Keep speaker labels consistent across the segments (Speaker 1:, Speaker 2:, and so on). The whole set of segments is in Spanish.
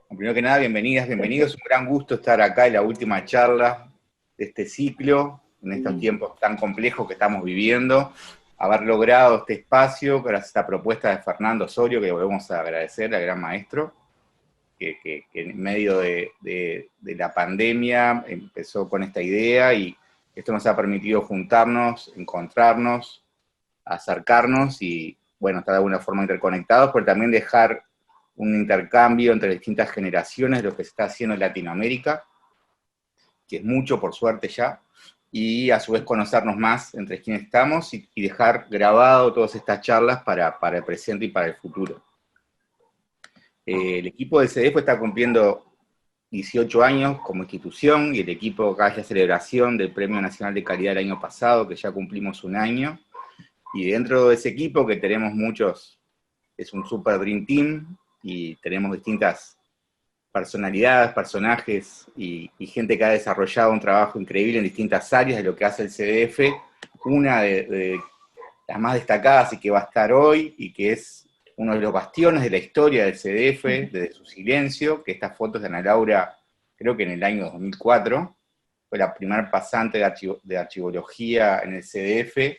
Speaker 1: Primero que nada, bienvenidas, bienvenidos. Es un gran gusto estar acá en la última charla de este ciclo, en estos tiempos tan complejos que estamos viviendo. Haber logrado este espacio gracias a esta propuesta de Fernando Osorio, que le volvemos a agradecer al gran maestro, que en medio de la pandemia empezó con esta idea y esto nos ha permitido juntarnos, encontrarnos, acercarnos y, bueno, estar de alguna forma interconectados, pero también dejar un intercambio entre distintas generaciones de lo que se está haciendo en Latinoamérica, que es mucho por suerte ya, y a su vez conocernos más entre quienes estamos y dejar grabado todas estas charlas para el presente y para el futuro. El equipo del CDF está cumpliendo 18 años como institución, y el equipo acá es la celebración del Premio Nacional de Calidad del año pasado, que ya cumplimos un año, y dentro de ese equipo, que tenemos muchos, es un super dream team, y tenemos distintas personalidades, personajes y gente que ha desarrollado un trabajo increíble en distintas áreas de lo que hace el CDF. Una de las más destacadas y que va a estar hoy, y que es uno de los bastiones de la historia del CDF, desde su silencio, que estas fotos de Ana Laura, creo que en el año 2004, fue la primera pasante de archivología en el CDF,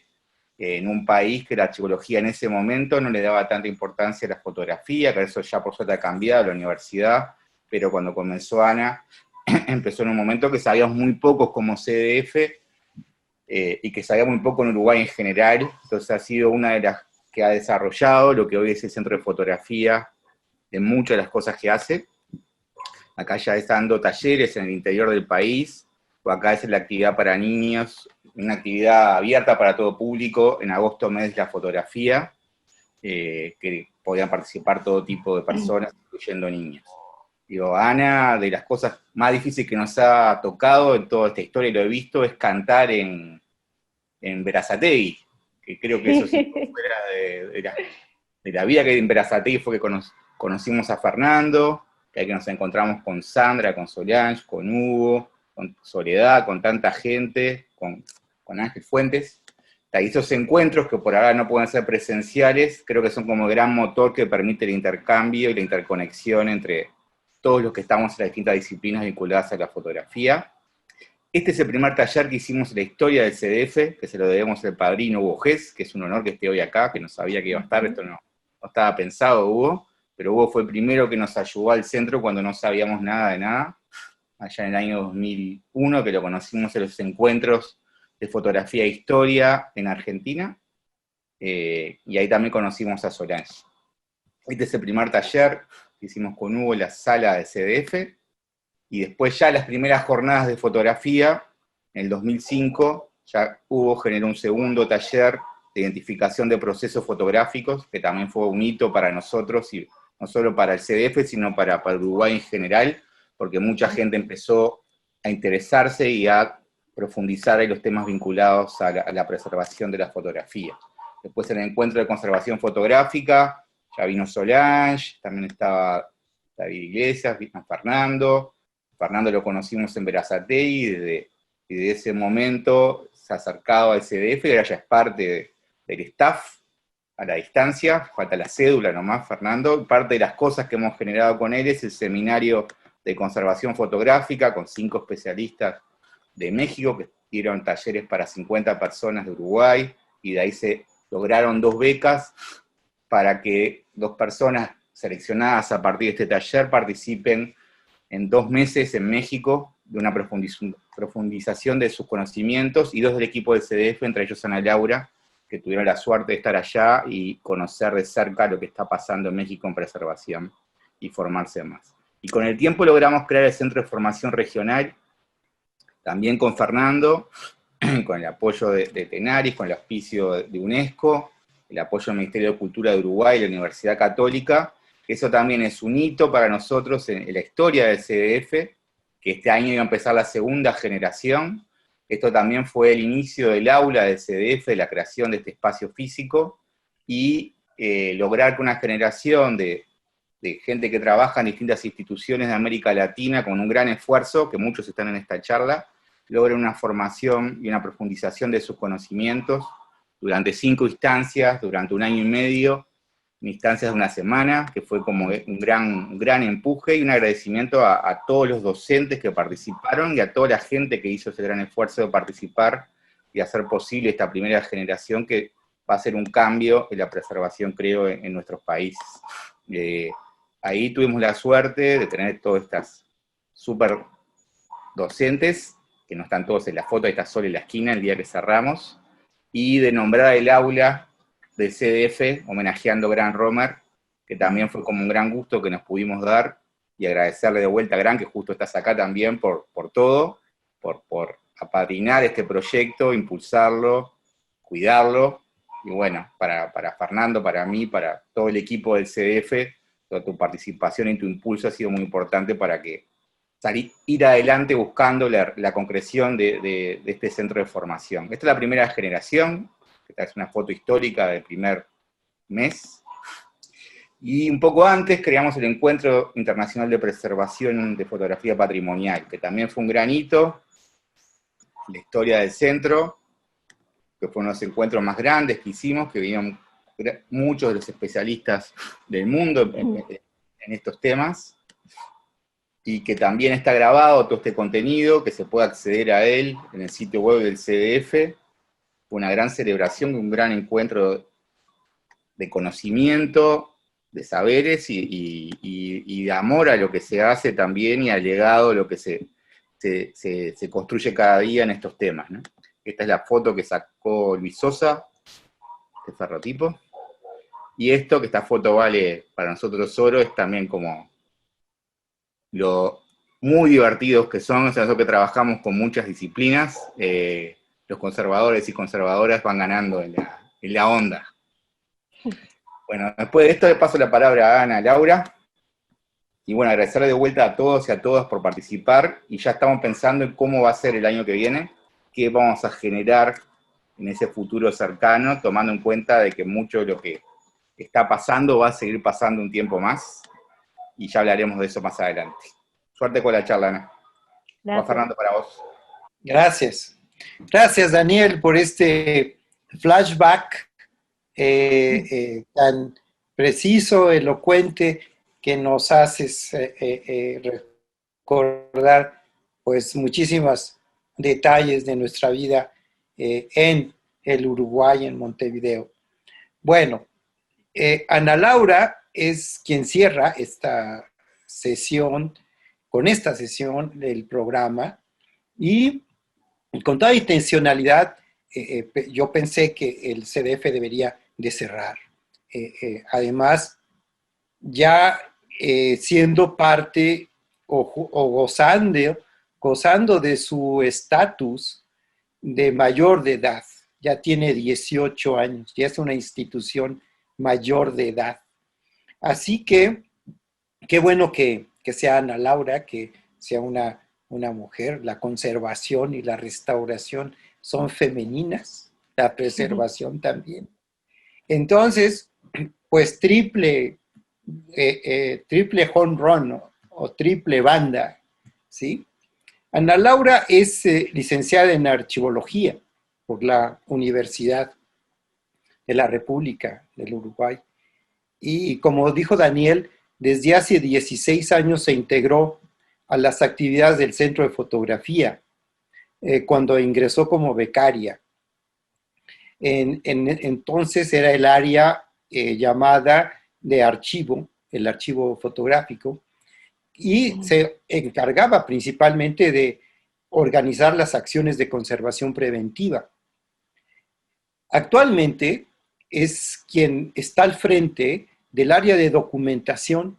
Speaker 1: en un país que la archivología en ese momento no le daba tanta importancia a la fotografía, que eso ya por suerte ha cambiado, la universidad, pero cuando comenzó Ana, empezó en un momento que sabíamos muy pocos como CDF, y que sabía muy poco en Uruguay en general. Entonces ha sido una de las que ha desarrollado lo que hoy es el centro de fotografía en muchas de las cosas que hace. Acá ya está dando talleres en el interior del país, o acá es la actividad para niños, una actividad abierta para todo público, en agosto mes de la fotografía, que podían participar todo tipo de personas, incluyendo niños. Digo, Ana, de las cosas más difíciles que nos ha tocado en toda esta historia, y lo he visto, es cantar en Berazategui, que creo que eso sí, fuera de la vida que hay en Berazategui, fue que conocimos a Fernando, que ahí que nos encontramos con Sandra, con Solange, con Hugo, con Soledad, con tanta gente, con Ángel Fuentes. Y esos encuentros, que por ahora no pueden ser presenciales, creo que son como el gran motor que permite el intercambio y la interconexión entre todos los que estamos en las distintas disciplinas vinculadas a la fotografía. Este es el primer taller que hicimos en la historia del CDF, que se lo debemos al padrino Hugo Gess, que es un honor que esté hoy acá, que no sabía que iba a estar, esto no estaba pensado, Hugo, pero Hugo fue el primero que nos ayudó al centro cuando no sabíamos nada de nada, allá en el año 2001, que lo conocimos en los encuentros de fotografía e historia en Argentina, y ahí también conocimos a Solange. Este es el primer taller que hicimos con Hugo en la sala de CDF, y después ya las primeras jornadas de fotografía, en el 2005, ya Hugo generó un segundo taller de identificación de procesos fotográficos, que también fue un hito para nosotros, y no solo para el CDF, sino para Uruguay en general, porque mucha gente empezó a interesarse y a profundizar en los temas vinculados a la preservación de la fotografía. Después en el encuentro de conservación fotográfica, ya vino Solange, también estaba David Iglesias, vino Fernando. Fernando lo conocimos en Berazategui, y desde ese momento se ha acercado al CDF, y ahora ya es parte del staff, a la distancia, falta la cédula nomás, Fernando. Parte de las cosas que hemos generado con él es el seminario de conservación fotográfica, con 5 especialistas de México, que dieron talleres para 50 personas de Uruguay, y de ahí se lograron 2 becas para que 2 personas seleccionadas a partir de este taller participen en 2 meses en México de una profundización de sus conocimientos, y 2 del equipo del CDF, entre ellos Ana Laura, que tuvieron la suerte de estar allá y conocer de cerca lo que está pasando en México en preservación y formarse más. Y con el tiempo logramos crear el Centro de Formación Regional, también con Fernando, con el apoyo de Tenaris, con el auspicio de UNESCO, el apoyo del Ministerio de Cultura de Uruguay y la Universidad Católica. Eso también es un hito para nosotros en la historia del CDF, que este año iba a empezar la segunda generación. Esto también fue el inicio del aula del CDF, de la creación de este espacio físico, y lograr que una generación de gente que trabaja en distintas instituciones de América Latina, con un gran esfuerzo, que muchos están en esta charla, logren una formación y una profundización de sus conocimientos durante 5 instancias, durante un año y medio, instancias de una semana, que fue como un gran empuje y un agradecimiento a todos los docentes que participaron y a toda la gente que hizo ese gran esfuerzo de participar y hacer posible esta primera generación que va a ser un cambio en la preservación, creo, en nuestros países. Ahí tuvimos la suerte de tener todas estas súper docentes, que no están todos en la foto, ahí está Sol en la esquina el día que cerramos, y de nombrar el aula del CDF, homenajeando a Gran Romer, que también fue como un gran gusto que nos pudimos dar, y agradecerle de vuelta a Gran, que justo estás acá también, por todo, por apadrinar este proyecto, impulsarlo, cuidarlo, y bueno, para Fernando, para mí, para todo el equipo del CDF, toda tu participación y tu impulso ha sido muy importante para que ir adelante buscando la concreción de este centro de formación. Esta es la primera generación, esta es una foto histórica del primer mes, y un poco antes creamos el Encuentro Internacional de Preservación de Fotografía Patrimonial, que también fue un gran hito en la historia del centro, que fue uno de los encuentros más grandes que hicimos, que vinieron muchos de los especialistas del mundo en estos temas, y que también está grabado todo este contenido, que se puede acceder a él en el sitio web del CDF. Fue una gran celebración, un gran encuentro de conocimiento, de saberes y de amor a lo que se hace también, y al legado, lo que se construye cada día en estos temas, ¿no? Esta es la foto que sacó Luis Sosa, este ferrotipo. Y esto, que esta foto vale para nosotros oro, es también como lo muy divertidos que son, o sea, nosotros que trabajamos con muchas disciplinas, los conservadores y conservadoras van ganando en la onda. Bueno, después de esto le paso la palabra a Ana Laura, y bueno, agradecerle de vuelta a todos y a todas por participar, y ya estamos pensando en cómo va a ser el año que viene, qué vamos a generar en ese futuro cercano, tomando en cuenta de que mucho de lo que está pasando va a seguir pasando un tiempo más, y ya hablaremos de eso más adelante. Suerte con la charla, Ana. Juan Fernando, para vos.
Speaker 2: Gracias. Gracias, Daniel, por este flashback tan preciso, elocuente, que nos haces recordar pues muchísimos detalles de nuestra vida en el Uruguay, en Montevideo. Bueno, Ana Laura es quien cierra esta sesión, con esta sesión del programa, y con toda intencionalidad yo pensé que el CDF debería de cerrar. Además, ya siendo parte o gozando de su estatus de mayor de edad, ya tiene 18 años, ya es una institución mayor de edad. Así que, qué bueno que sea Ana Laura, que sea una mujer. La conservación y la restauración son femeninas, la preservación también. Entonces, pues triple home run o triple banda, ¿sí? Ana Laura es licenciada en archivología por la Universidad de la República del Uruguay. Y como dijo Daniel, desde hace 16 años se integró a las actividades del Centro de Fotografía, cuando ingresó como becaria. Entonces era el área llamada de archivo, el archivo fotográfico, y se encargaba principalmente de organizar las acciones de conservación preventiva. Actualmente es quien está al frente del área de documentación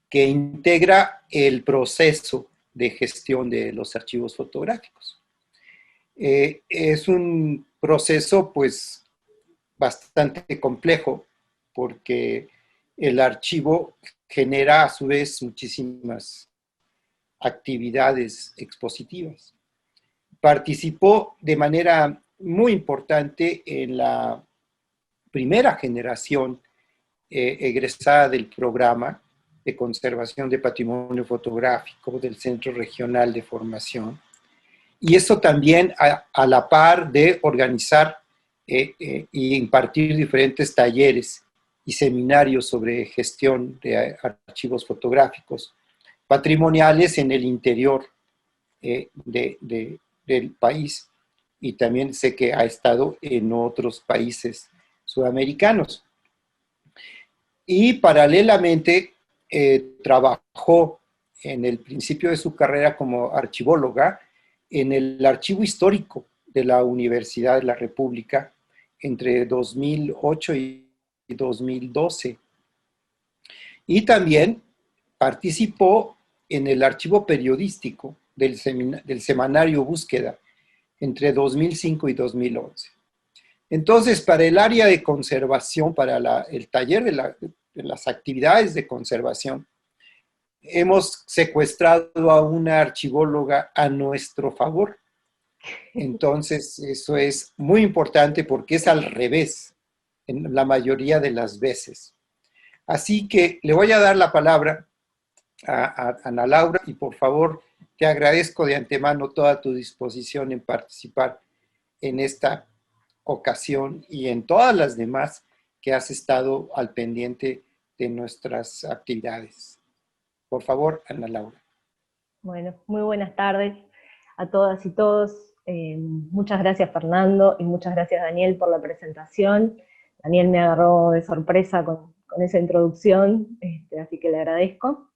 Speaker 2: que integra el proceso de gestión de los archivos fotográficos. Es un proceso pues bastante complejo, porque el archivo genera a su vez muchísimas actividades expositivas. Participó de manera muy importante en la primera generación egresada del programa de conservación de patrimonio fotográfico del Centro Regional de Formación, y eso también a la par de organizar y impartir diferentes talleres y seminarios sobre gestión de archivos fotográficos patrimoniales en el interior del país, y también sé que ha estado en otros países sudamericanos. Y paralelamente trabajó en el principio de su carrera como archivóloga en el Archivo Histórico de la Universidad de la República entre 2008 y 2012. Y también participó en el archivo periodístico del semanario Búsqueda entre 2005 y 2011. Entonces, para el área de conservación, para el taller de las actividades de conservación, hemos secuestrado a una archivóloga a nuestro favor. Entonces, eso es muy importante porque es al revés en la mayoría de las veces. Así que le voy a dar la palabra a Ana Laura y por favor te agradezco de antemano toda tu disposición en participar en esta ocasión y en todas las demás que has estado al pendiente de nuestras actividades. Por favor, Ana Laura.
Speaker 3: Bueno, muy buenas tardes a todas y todos. Muchas gracias, Fernando, y muchas gracias, Daniel, por la presentación. Daniel me agarró de sorpresa con esa introducción, así que le agradezco.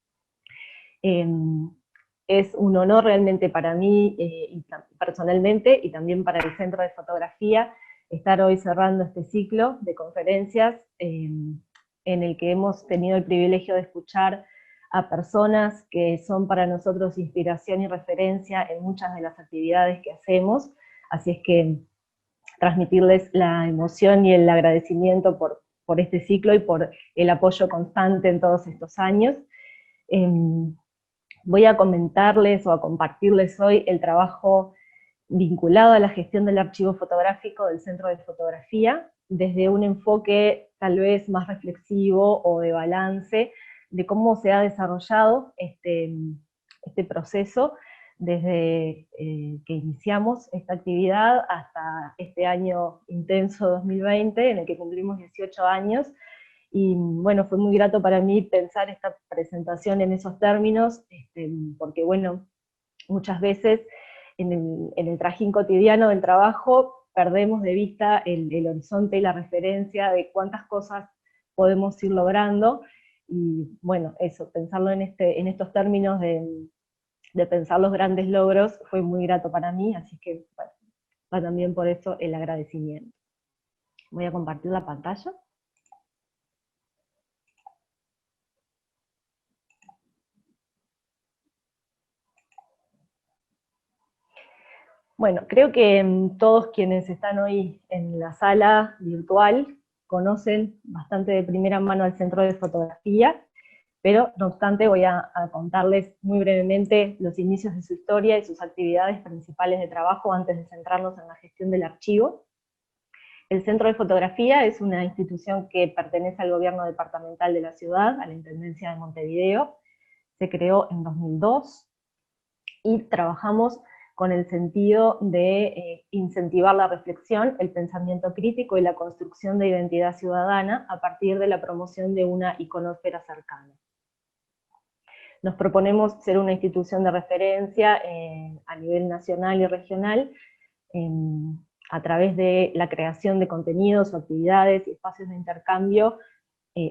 Speaker 3: Es un honor realmente para mí, y personalmente, y también para el Centro de Fotografía, estar hoy cerrando este ciclo de conferencias en el que hemos tenido el privilegio de escuchar a personas que son para nosotros inspiración y referencia en muchas de las actividades que hacemos, así es que transmitirles la emoción y el agradecimiento por este ciclo y por el apoyo constante en todos estos años. Voy a comentarles o a compartirles hoy el trabajo vinculado a la gestión del archivo fotográfico del Centro de Fotografía, desde un enfoque tal vez más reflexivo o de balance, de cómo se ha desarrollado este proceso desde que iniciamos esta actividad hasta este año intenso 2020, en el que cumplimos 18 años, y bueno, fue muy grato para mí pensar esta presentación en esos términos, porque bueno, muchas veces en el trajín cotidiano del trabajo perdemos de vista el horizonte y la referencia de cuántas cosas podemos ir logrando, y bueno, eso, pensarlo en estos términos de pensar los grandes logros fue muy grato para mí, así que bueno, va también por eso el agradecimiento. Voy a compartir la pantalla. Bueno, creo que todos quienes están hoy en la sala virtual conocen bastante de primera mano al Centro de Fotografía, pero no obstante voy a contarles muy brevemente los inicios de su historia y sus actividades principales de trabajo antes de centrarnos en la gestión del archivo. El Centro de Fotografía es una institución que pertenece al gobierno departamental de la ciudad, a la Intendencia de Montevideo. Se creó en 2002 y trabajamos con el sentido de incentivar la reflexión, el pensamiento crítico y la construcción de identidad ciudadana a partir de la promoción de una iconósfera cercana. Nos proponemos ser una institución de referencia a nivel nacional y regional a través de la creación de contenidos o actividades y espacios de intercambio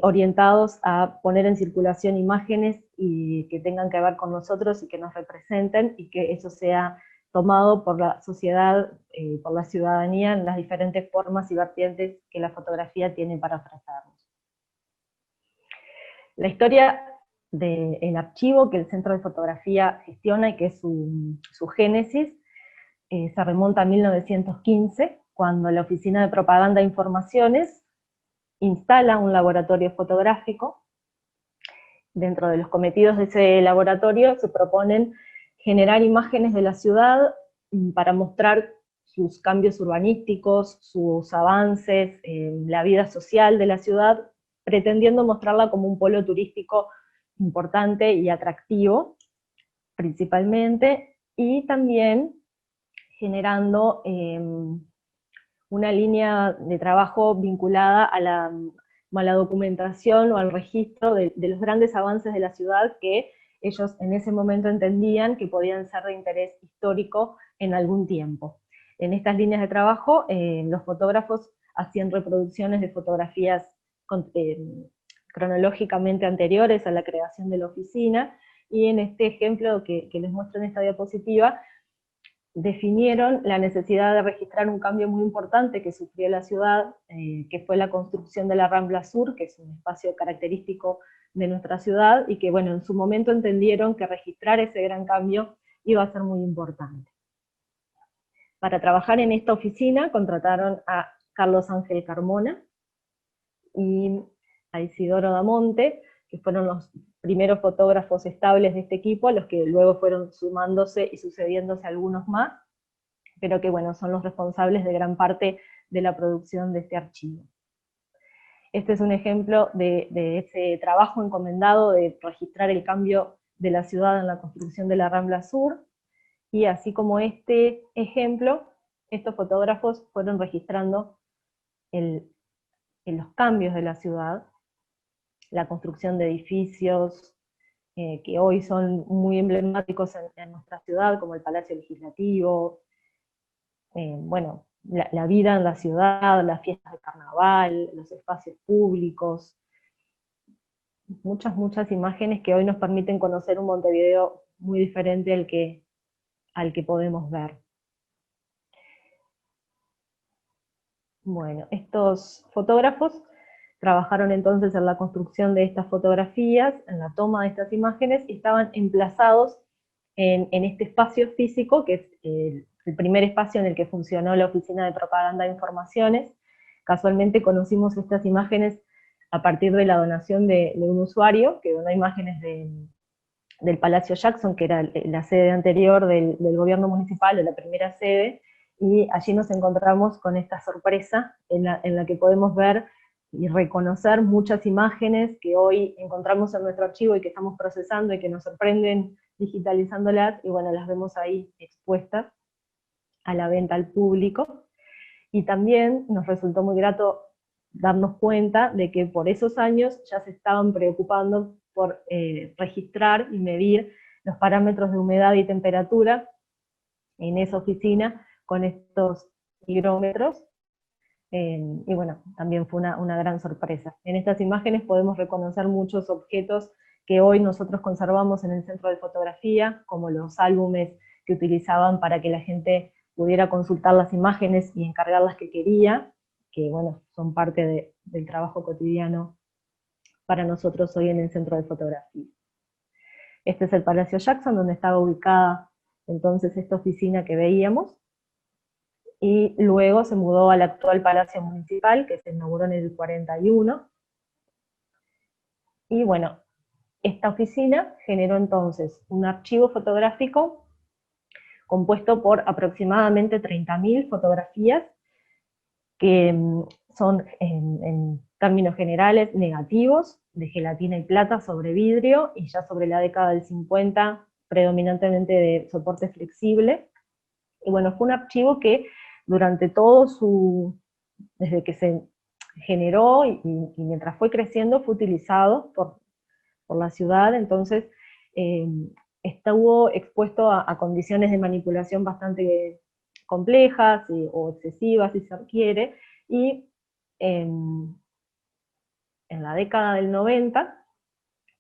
Speaker 3: orientados a poner en circulación imágenes y que tengan que ver con nosotros y que nos representen, y que eso sea tomado por la sociedad, por la ciudadanía, en las diferentes formas y vertientes que la fotografía tiene para ofrecernos. La historia del archivo que el Centro de Fotografía gestiona y que es su génesis, se remonta a 1915, cuando la Oficina de Propaganda e Informaciones instala un laboratorio fotográfico. Dentro de los cometidos de ese laboratorio se proponen generar imágenes de la ciudad para mostrar sus cambios urbanísticos, sus avances, la vida social de la ciudad, pretendiendo mostrarla como un polo turístico importante y atractivo, principalmente, y también generando una línea de trabajo vinculada a la a la documentación o al registro de los grandes avances de la ciudad que ellos en ese momento entendían que podían ser de interés histórico en algún tiempo. En estas líneas de trabajo, los fotógrafos hacían reproducciones de fotografías cronológicamente anteriores a la creación de la oficina, y en este ejemplo que les muestro en esta diapositiva, definieron la necesidad de registrar un cambio muy importante que sufrió la ciudad, que fue la construcción de la Rambla Sur, que es un espacio característico de nuestra ciudad, y que bueno, en su momento entendieron que registrar ese gran cambio iba a ser muy importante. Para trabajar en esta oficina contrataron a Carlos Ángel Carmona y a Isidoro Damonte, que fueron los primeros fotógrafos estables de este equipo, a los que luego fueron sumándose y sucediéndose algunos más, pero que bueno, son los responsables de gran parte de la producción de este archivo. Este es un ejemplo de ese trabajo encomendado de registrar el cambio de la ciudad en la construcción de la Rambla Sur, y así como este ejemplo, estos fotógrafos fueron registrando los cambios de la ciudad, la construcción de edificios que hoy son muy emblemáticos en nuestra ciudad, como el Palacio Legislativo, bueno, la vida en la ciudad, las fiestas de carnaval, los espacios públicos, muchas imágenes que hoy nos permiten conocer un Montevideo muy diferente al que podemos ver. Bueno, estos fotógrafos trabajaron entonces en la construcción de estas fotografías, en la toma de estas imágenes, y estaban emplazados en este espacio físico, que es el primer espacio en el que funcionó la Oficina de Propaganda de Informaciones. Casualmente conocimos estas imágenes a partir de la donación de un usuario, que donó imágenes del Palacio Jackson, que era la sede anterior del gobierno municipal, de la primera sede, y allí nos encontramos con esta sorpresa en la que podemos ver y reconocer muchas imágenes que hoy encontramos en nuestro archivo y que estamos procesando y que nos sorprenden digitalizándolas, y bueno, las vemos ahí expuestas a la venta al público. Y también nos resultó muy grato darnos cuenta de que por esos años ya se estaban preocupando por registrar y medir los parámetros de humedad y temperatura en esa oficina con estos higrómetros, y bueno, también fue una gran sorpresa. En estas imágenes podemos reconocer muchos objetos que hoy nosotros conservamos en el Centro de Fotografía, como los álbumes que utilizaban para que la gente pudiera consultar las imágenes y encargar las que quería, que bueno, son parte del trabajo cotidiano para nosotros hoy en el Centro de Fotografía. Este es el Palacio Jackson, donde estaba ubicada entonces esta oficina que veíamos, y luego se mudó al actual Palacio Municipal, que se inauguró en el 41, y bueno, esta oficina generó entonces un archivo fotográfico compuesto por aproximadamente 30.000 fotografías, que son en términos generales negativos, de gelatina y plata sobre vidrio, y ya sobre la década del 50 predominantemente de soporte flexible. Y bueno, fue un archivo que durante desde que se generó y mientras fue creciendo, fue utilizado por la ciudad. Entonces estuvo expuesto a condiciones de manipulación bastante complejas o excesivas, si se requiere, y en la década del 90,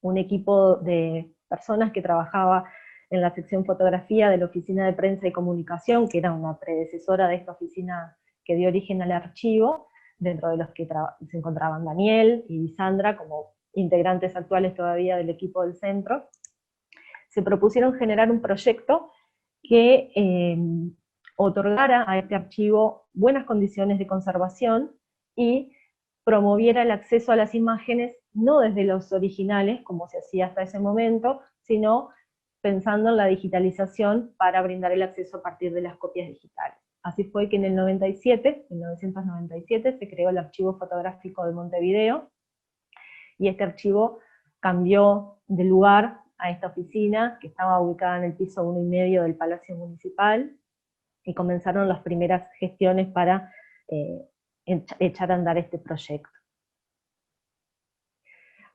Speaker 3: un equipo de personas que trabajaba en la sección fotografía de la Oficina de Prensa y Comunicación, que era una predecesora de esta oficina que dio origen al archivo, dentro de los que se encontraban Daniel y Sandra como integrantes actuales todavía del equipo del centro, se propusieron generar un proyecto que otorgara a este archivo buenas condiciones de conservación y promoviera el acceso a las imágenes no desde los originales, como se hacía hasta ese momento, sino pensando en la digitalización para brindar el acceso a partir de las copias digitales. Así fue que en el 1997, se creó el Archivo Fotográfico de Montevideo, y este archivo cambió de lugar a esta oficina, que estaba ubicada en el piso 1,5 del Palacio Municipal, y comenzaron las primeras gestiones para echar a andar este proyecto.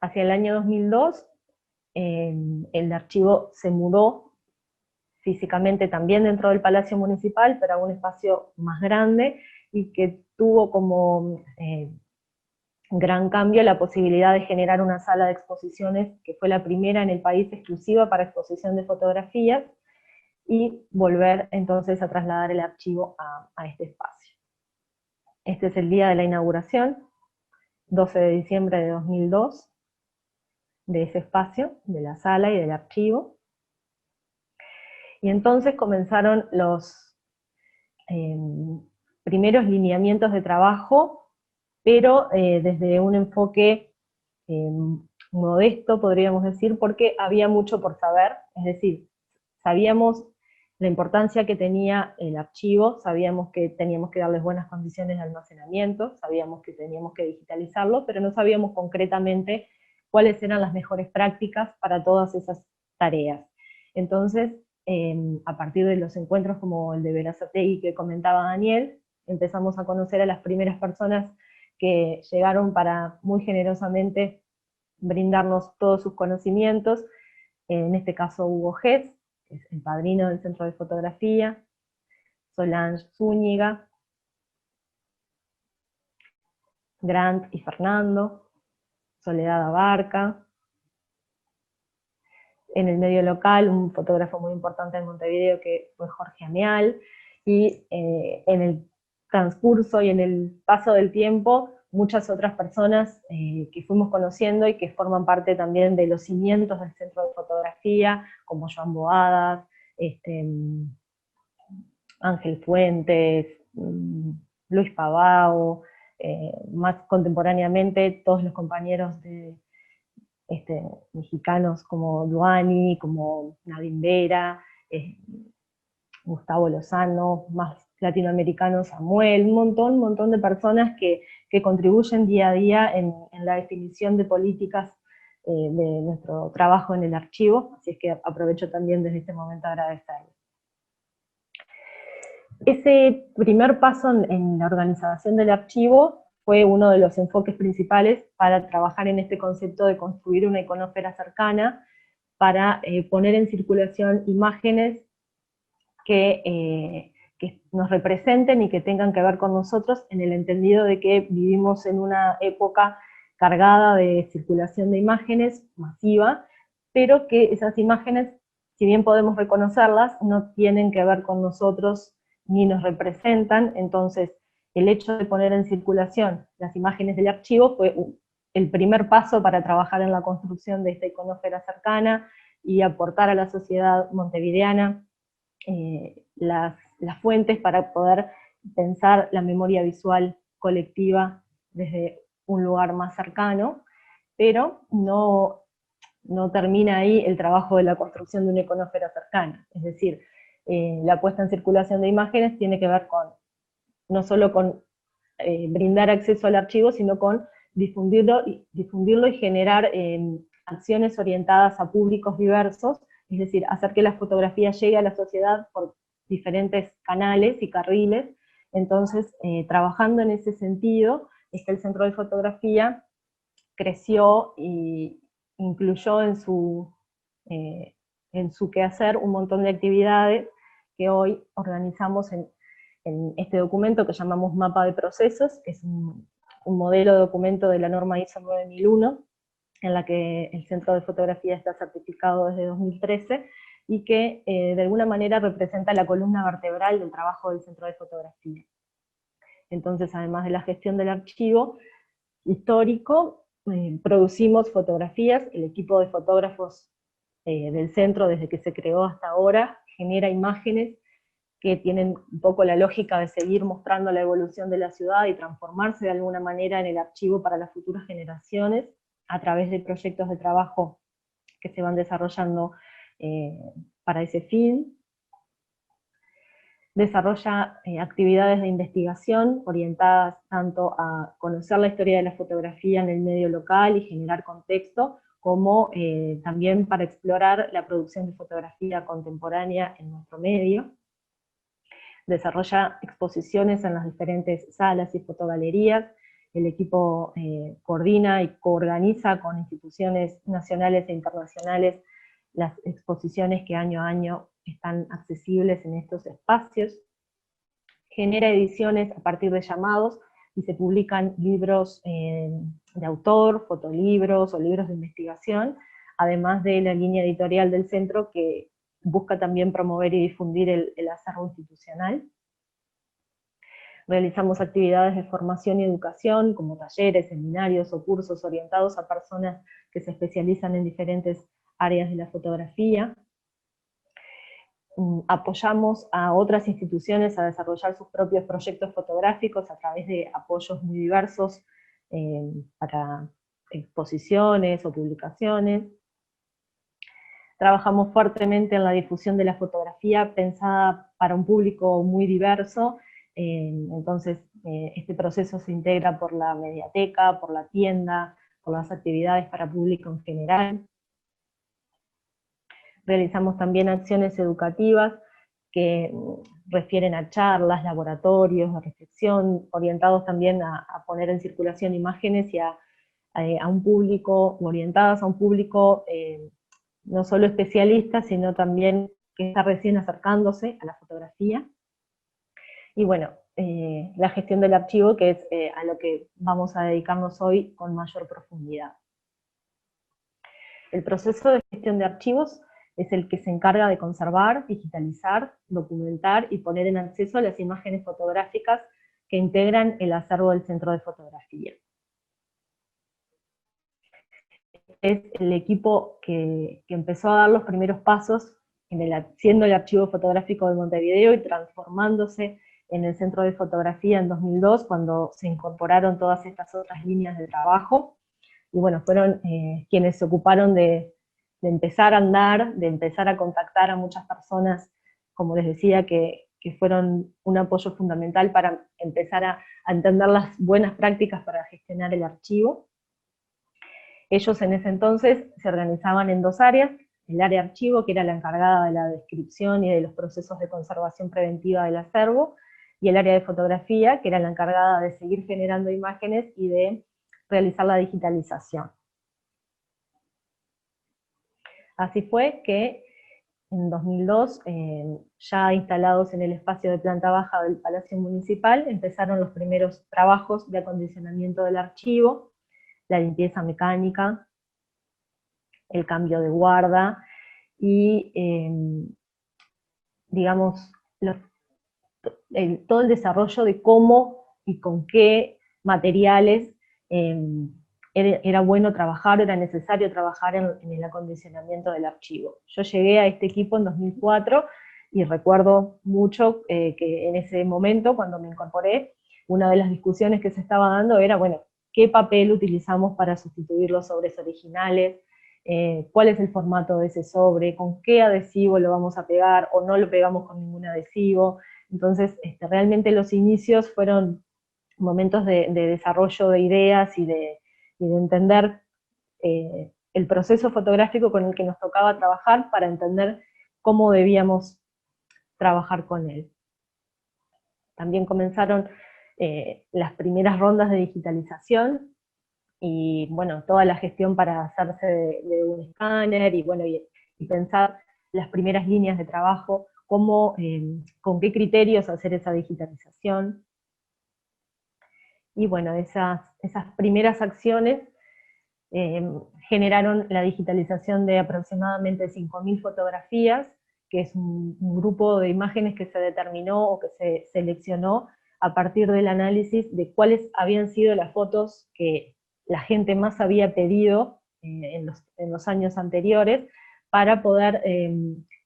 Speaker 3: Hacia el año 2002, el archivo se mudó físicamente también dentro del Palacio Municipal, pero a un espacio más grande, y que tuvo como gran cambio la posibilidad de generar una sala de exposiciones, que fue la primera en el país exclusiva para exposición de fotografías, y volver entonces a trasladar el archivo a este espacio. Este es el día de la inauguración, 12 de diciembre de 2002, de ese espacio, de la sala y del archivo. Y entonces comenzaron los primeros lineamientos de trabajo, pero desde un enfoque modesto, podríamos decir, porque había mucho por saber, es decir, sabíamos la importancia que tenía el archivo, sabíamos que teníamos que darles buenas condiciones de almacenamiento, sabíamos que teníamos que digitalizarlo, pero no sabíamos concretamente cuáles eran las mejores prácticas para todas esas tareas. Entonces, a partir de los encuentros como el de Berazategui que comentaba Daniel, empezamos a conocer a las primeras personas que llegaron para muy generosamente brindarnos todos sus conocimientos, en este caso Hugo Hess, que es el padrino del Centro de Fotografía, Solange Zúñiga, Grant y Fernando, Soledad Abarca. En el medio local, un fotógrafo muy importante en Montevideo que fue Jorge Ameal, y en el transcurso y en el paso del tiempo, muchas otras personas que fuimos conociendo y que forman parte también de los cimientos del Centro de Fotografía, como Joan Boadas, Ángel Fuentes, Luis Pavao, más contemporáneamente todos los compañeros de mexicanos como Duani, como Nadine Vera, Gustavo Lozano, más latinoamericanos, Samuel, un montón de personas que contribuyen día a día en la definición de políticas de nuestro trabajo en el archivo, así es que aprovecho también desde este momento a agradecerles. Ese primer paso en la organización del archivo fue uno de los enfoques principales para trabajar en este concepto de construir una iconósfera cercana, para poner en circulación imágenes que nos representen y que tengan que ver con nosotros, en el entendido de que vivimos en una época cargada de circulación de imágenes masiva, pero que esas imágenes, si bien podemos reconocerlas, no tienen que ver con nosotros ni nos representan. Entonces el hecho de poner en circulación las imágenes del archivo fue el primer paso para trabajar en la construcción de esta iconósfera cercana y aportar a la sociedad montevideana las fuentes para poder pensar la memoria visual colectiva desde un lugar más cercano, pero no termina ahí el trabajo de la construcción de una iconósfera cercana. Es decir, la puesta en circulación de imágenes tiene que ver con, no solo con brindar acceso al archivo, sino con difundirlo y generar acciones orientadas a públicos diversos, es decir, hacer que la fotografía llegue a la sociedad por diferentes canales y carriles. Entonces, trabajando en ese sentido, es que el Centro de Fotografía creció e incluyó en su quehacer un montón de actividades que hoy organizamos en este documento que llamamos Mapa de Procesos, que es un modelo de documento de la norma ISO 9001, en la que el Centro de Fotografía está certificado desde 2013, y que de alguna manera representa la columna vertebral del trabajo del Centro de Fotografía. Entonces, además de la gestión del archivo histórico, producimos fotografías. El equipo de fotógrafos del centro, desde que se creó hasta ahora, genera imágenes que tienen un poco la lógica de seguir mostrando la evolución de la ciudad y transformarse de alguna manera en el archivo para las futuras generaciones, a través de proyectos de trabajo que se van desarrollando para ese fin. Desarrolla actividades de investigación orientadas tanto a conocer la historia de la fotografía en el medio local y generar contexto, como también para explorar la producción de fotografía contemporánea en nuestro medio. Desarrolla exposiciones en las diferentes salas y fotogalerías, el equipo coordina y coorganiza con instituciones nacionales e internacionales las exposiciones que año a año están accesibles en estos espacios. Genera ediciones a partir de llamados y se publican libros de autor, fotolibros o libros de investigación, además de la línea editorial del centro que busca también promover y difundir el acervo institucional. Realizamos actividades de formación y educación, como talleres, seminarios o cursos orientados a personas que se especializan en diferentes áreas de la fotografía. Apoyamos a otras instituciones a desarrollar sus propios proyectos fotográficos a través de apoyos muy diversos para exposiciones o publicaciones. Trabajamos fuertemente en la difusión de la fotografía pensada para un público muy diverso, entonces este proceso se integra por la mediateca, por la tienda, por las actividades para público en general. Realizamos también acciones educativas que refieren a charlas, laboratorios, de reflexión, orientados también a poner en circulación imágenes y a un público, orientadas a un público no solo especialista, sino también que está recién acercándose a la fotografía. Y bueno, la gestión del archivo, que es a lo que vamos a dedicarnos hoy con mayor profundidad. El proceso de gestión de archivos es el que se encarga de conservar, digitalizar, documentar y poner en acceso las imágenes fotográficas que integran el acervo del Centro de Fotografía. Es el equipo que empezó a dar los primeros pasos siendo el archivo fotográfico de Montevideo y transformándose en el Centro de Fotografía en 2002, cuando se incorporaron todas estas otras líneas de trabajo. Y bueno, fueron quienes se ocuparon de empezar a andar, de empezar a contactar a muchas personas, como les decía, que fueron un apoyo fundamental para empezar a entender las buenas prácticas para gestionar el archivo. Ellos en ese entonces se organizaban en dos áreas: el área archivo, que era la encargada de la descripción y de los procesos de conservación preventiva del acervo, y el área de fotografía, que era la encargada de seguir generando imágenes y de realizar la digitalización. Así fue que en 2002, ya instalados en el espacio de planta baja del Palacio Municipal, empezaron los primeros trabajos de acondicionamiento del archivo, la limpieza mecánica, el cambio de guarda y, digamos, todo el desarrollo de cómo y con qué materiales era bueno trabajar, era necesario trabajar en el acondicionamiento del archivo. Yo llegué a este equipo en 2004 y recuerdo mucho que en ese momento, cuando me incorporé, una de las discusiones que se estaba dando era, bueno, ¿qué papel utilizamos para sustituir los sobres originales? ¿Cuál es el formato de ese sobre? ¿Con qué adhesivo lo vamos a pegar? ¿O no lo pegamos con ningún adhesivo? Entonces, realmente los inicios fueron momentos de desarrollo de ideas y de entender el proceso fotográfico con el que nos tocaba trabajar para entender cómo debíamos trabajar con él. También comenzaron las primeras rondas de digitalización y bueno, toda la gestión para hacerse de un escáner y bueno, y pensar las primeras líneas de trabajo, cómo, con qué criterios hacer esa digitalización. Y bueno, esas primeras acciones generaron la digitalización de aproximadamente 5.000 fotografías, que es un grupo de imágenes que se determinó o que se seleccionó a partir del análisis de cuáles habían sido las fotos que la gente más había pedido en los años anteriores, para poder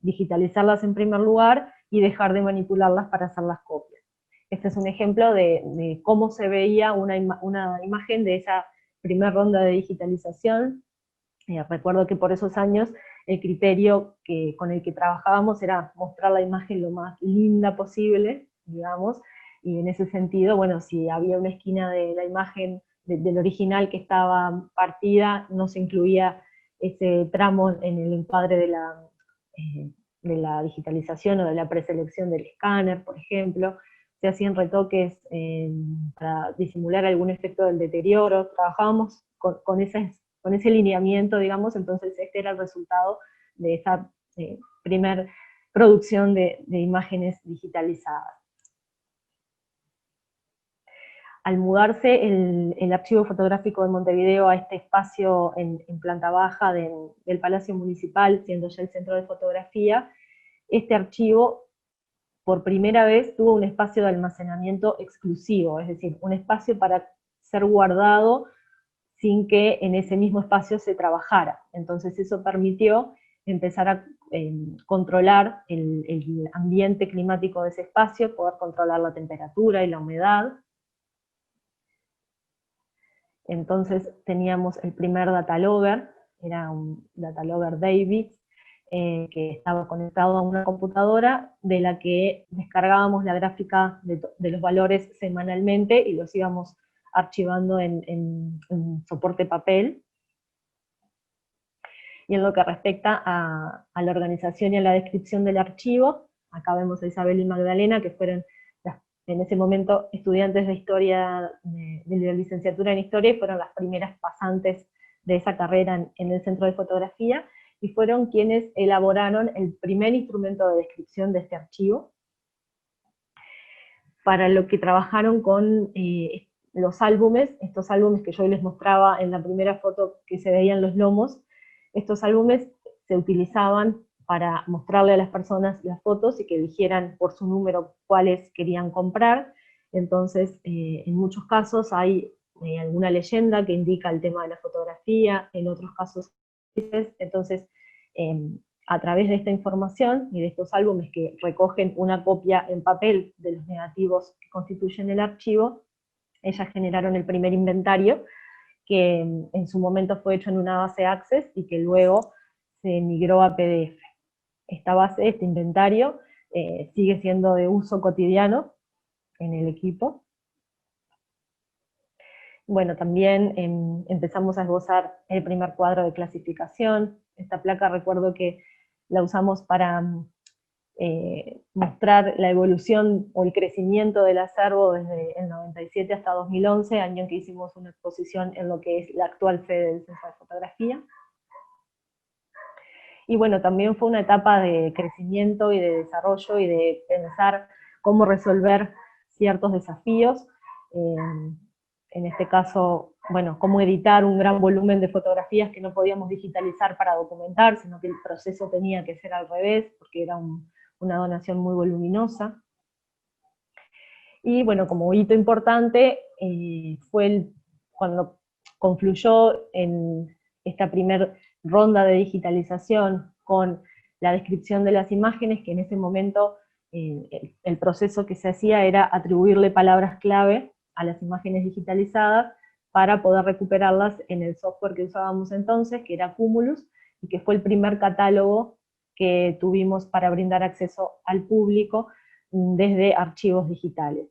Speaker 3: digitalizarlas en primer lugar y dejar de manipularlas para hacer las copias. Este es un ejemplo de cómo se veía una imagen de esa primera ronda de digitalización. Recuerdo que por esos años el criterio con el que trabajábamos era mostrar la imagen lo más linda posible, digamos, y en ese sentido, bueno, si había una esquina de la imagen del original que estaba partida, no se incluía ese tramo en el encuadre de la digitalización o de la preselección del escáner, por ejemplo. O se hacían retoques para disimular algún efecto del deterioro, trabajábamos con ese lineamiento, digamos, entonces este era el resultado de esa primer producción de imágenes digitalizadas. Al mudarse el archivo fotográfico de Montevideo a este espacio en planta baja del Palacio Municipal, siendo ya el centro de fotografía, este archivo por primera vez tuvo un espacio de almacenamiento exclusivo, es decir, un espacio para ser guardado sin que en ese mismo espacio se trabajara. Entonces eso permitió empezar a controlar el ambiente climático de ese espacio, poder controlar la temperatura y la humedad. Entonces teníamos el primer datalogger, era un datalogger Davis, que estaba conectado a una computadora de la que descargábamos la gráfica de los valores semanalmente y los íbamos archivando en soporte papel. Y en lo que respecta a la organización y a la descripción del archivo, acá vemos a Isabel y Magdalena, que fueron en ese momento estudiantes de historia, de la licenciatura en historia, y fueron las primeras pasantes de esa carrera en el centro de fotografía, y fueron quienes elaboraron el primer instrumento de descripción de este archivo, para lo que trabajaron con los álbumes, estos álbumes que yo les mostraba en la primera foto que se veían los lomos. Estos álbumes se utilizaban para mostrarle a las personas las fotos y que eligieran por su número cuáles querían comprar. Entonces, en muchos casos hay alguna leyenda que indica el tema de la fotografía, en otros casos, entonces, a través de esta información y de estos álbumes que recogen una copia en papel de los negativos que constituyen el archivo, ellas generaron el primer inventario, que en su momento fue hecho en una base Access y que luego se migró a PDF. Esta base, este inventario, sigue siendo de uso cotidiano en el equipo. Bueno, también empezamos a esbozar el primer cuadro de clasificación. Esta placa recuerdo que la usamos para mostrar la evolución o el crecimiento del acervo desde el 97 hasta 2011, año en que hicimos una exposición en lo que es la actual sede del Centro de Fotografía. Y bueno, también fue una etapa de crecimiento y de desarrollo y de pensar cómo resolver ciertos desafíos. En este caso, bueno, cómo editar un gran volumen de fotografías que no podíamos digitalizar para documentar, sino que el proceso tenía que ser al revés, porque era una donación muy voluminosa. Y bueno, como hito importante, fue cuando confluyó en esta primera ronda de digitalización con la descripción de las imágenes, que en ese momento el proceso que se hacía era atribuirle palabras clave a las imágenes digitalizadas para poder recuperarlas en el software que usábamos entonces, que era Cumulus, y que fue el primer catálogo que tuvimos para brindar acceso al público desde archivos digitales.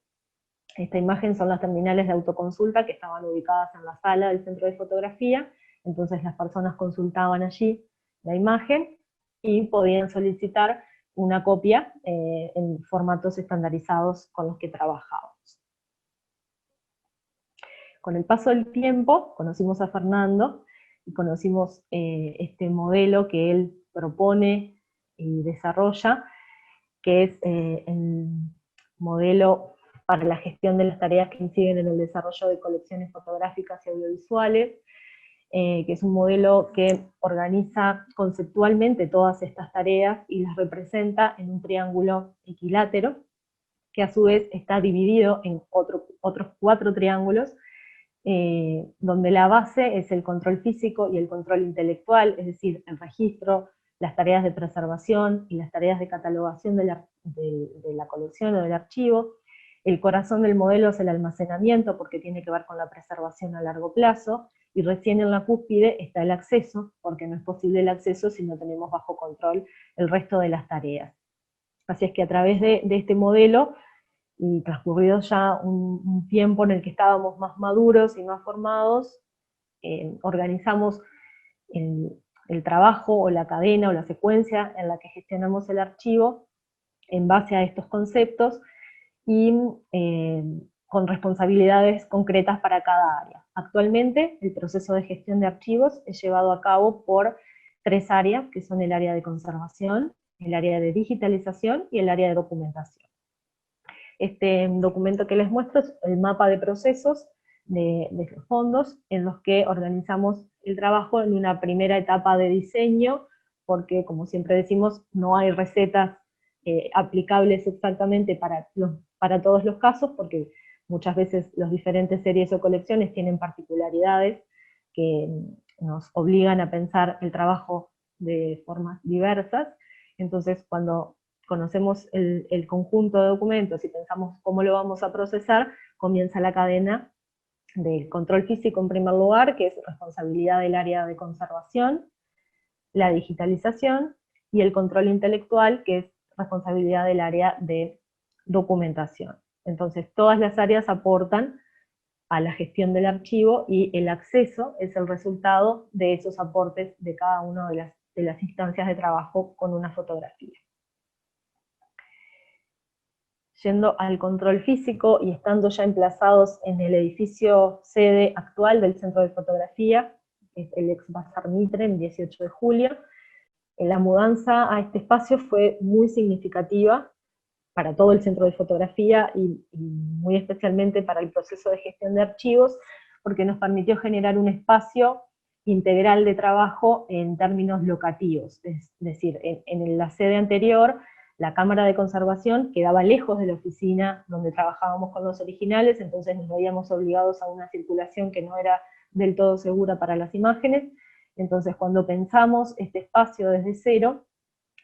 Speaker 3: Esta imagen son las terminales de autoconsulta que estaban ubicadas en la sala del centro de fotografía, entonces las personas consultaban allí la imagen y podían solicitar una copia en formatos estandarizados con los que trabajábamos. Con el paso del tiempo conocimos a Fernando y conocimos este modelo que él propone y desarrolla, que es el modelo para la gestión de las tareas que inciden en el desarrollo de colecciones fotográficas y audiovisuales, que es un modelo que organiza conceptualmente todas estas tareas y las representa en un triángulo equilátero, que a su vez está dividido en otros 4 triángulos, donde la base es el control físico y el control intelectual, es decir, el registro, las tareas de preservación y las tareas de catalogación de la colección o del archivo. El corazón del modelo es el almacenamiento, porque tiene que ver con la preservación a largo plazo, y recién en la cúspide está el acceso, porque no es posible el acceso si no tenemos bajo control el resto de las tareas. Así es que a través de este modelo, y transcurrido ya un tiempo en el que estábamos más maduros y más formados, organizamos el trabajo o la cadena o la secuencia en la que gestionamos el archivo en base a estos conceptos, y con responsabilidades concretas para cada área. Actualmente, el proceso de gestión de archivos es llevado a cabo por 3 áreas, que son el área de conservación, el área de digitalización y el área de documentación. Este documento que les muestro es el mapa de procesos de los fondos, en los que organizamos el trabajo en una primera etapa de diseño, porque como siempre decimos, no hay recetas aplicables exactamente para todos los casos, porque muchas veces las diferentes series o colecciones tienen particularidades que nos obligan a pensar el trabajo de formas diversas. Entonces, cuando conocemos el conjunto de documentos y pensamos cómo lo vamos a procesar, comienza la cadena del control físico en primer lugar, que es responsabilidad del área de conservación, la digitalización, y el control intelectual, que es responsabilidad del área de documentación. Entonces, todas las áreas aportan a la gestión del archivo y el acceso es el resultado de esos aportes de cada una de las instancias de trabajo con una fotografía. Yendo al control físico y estando ya emplazados en el edificio sede actual del Centro de Fotografía, que es el ex Bazar Mitre, en 18 de julio, la mudanza a este espacio fue muy significativa para todo el Centro de Fotografía y muy especialmente para el proceso de gestión de archivos, porque nos permitió generar un espacio integral de trabajo en términos locativos. Es decir, en la sede anterior, la Cámara de Conservación quedaba lejos de la oficina donde trabajábamos con los originales, entonces nos veíamos obligados a una circulación que no era del todo segura para las imágenes. Entonces, cuando pensamos este espacio desde cero,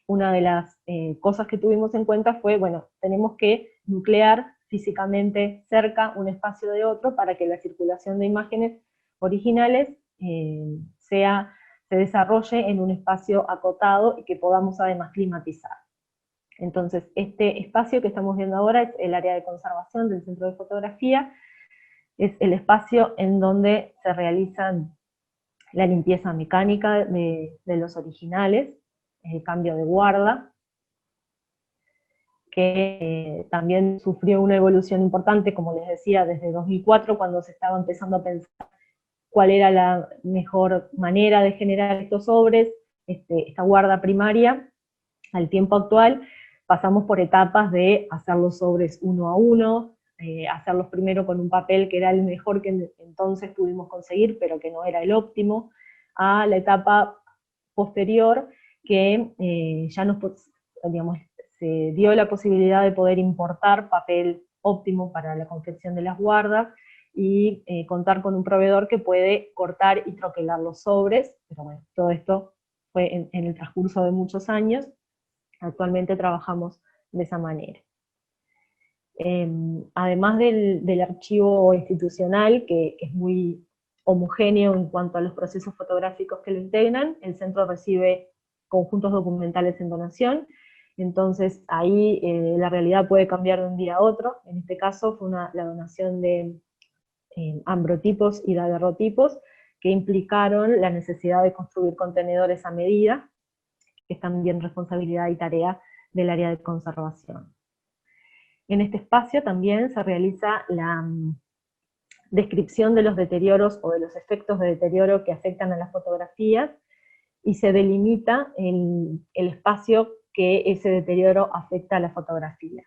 Speaker 3: una de las cosas que tuvimos en cuenta fue, bueno, tenemos que nuclear físicamente cerca un espacio de otro para que la circulación de imágenes originales se desarrolle en un espacio acotado y que podamos además climatizar. Entonces, este espacio que estamos viendo ahora es el área de conservación del Centro de Fotografía, es el espacio en donde se realizan la limpieza mecánica de los originales, el cambio de guarda, que también sufrió una evolución importante, como les decía, desde 2004, cuando se estaba empezando a pensar cuál era la mejor manera de generar estos sobres, esta guarda primaria. Al tiempo actual pasamos por etapas de hacer los sobres uno a uno, hacerlos primero con un papel que era el mejor que entonces pudimos conseguir, pero que no era el óptimo, a la etapa posterior que ya digamos, se dio la posibilidad de poder importar papel óptimo para la confección de las guardas y contar con un proveedor que puede cortar y troquelar los sobres, pero bueno, todo esto fue en el transcurso de muchos años. Actualmente trabajamos de esa manera. Además del archivo institucional, que es muy homogéneo en cuanto a los procesos fotográficos que lo integran, el centro recibe conjuntos documentales en donación, entonces ahí la realidad puede cambiar de un día a otro. En este caso fue la donación de ambrotipos y daguerrotipos, que implicaron la necesidad de construir contenedores a medida, que es también responsabilidad y tarea del área de conservación. En este espacio también se realiza la descripción de los deterioros o de los efectos de deterioro que afectan a las fotografías, y se delimita el espacio que ese deterioro afecta a la fotografía.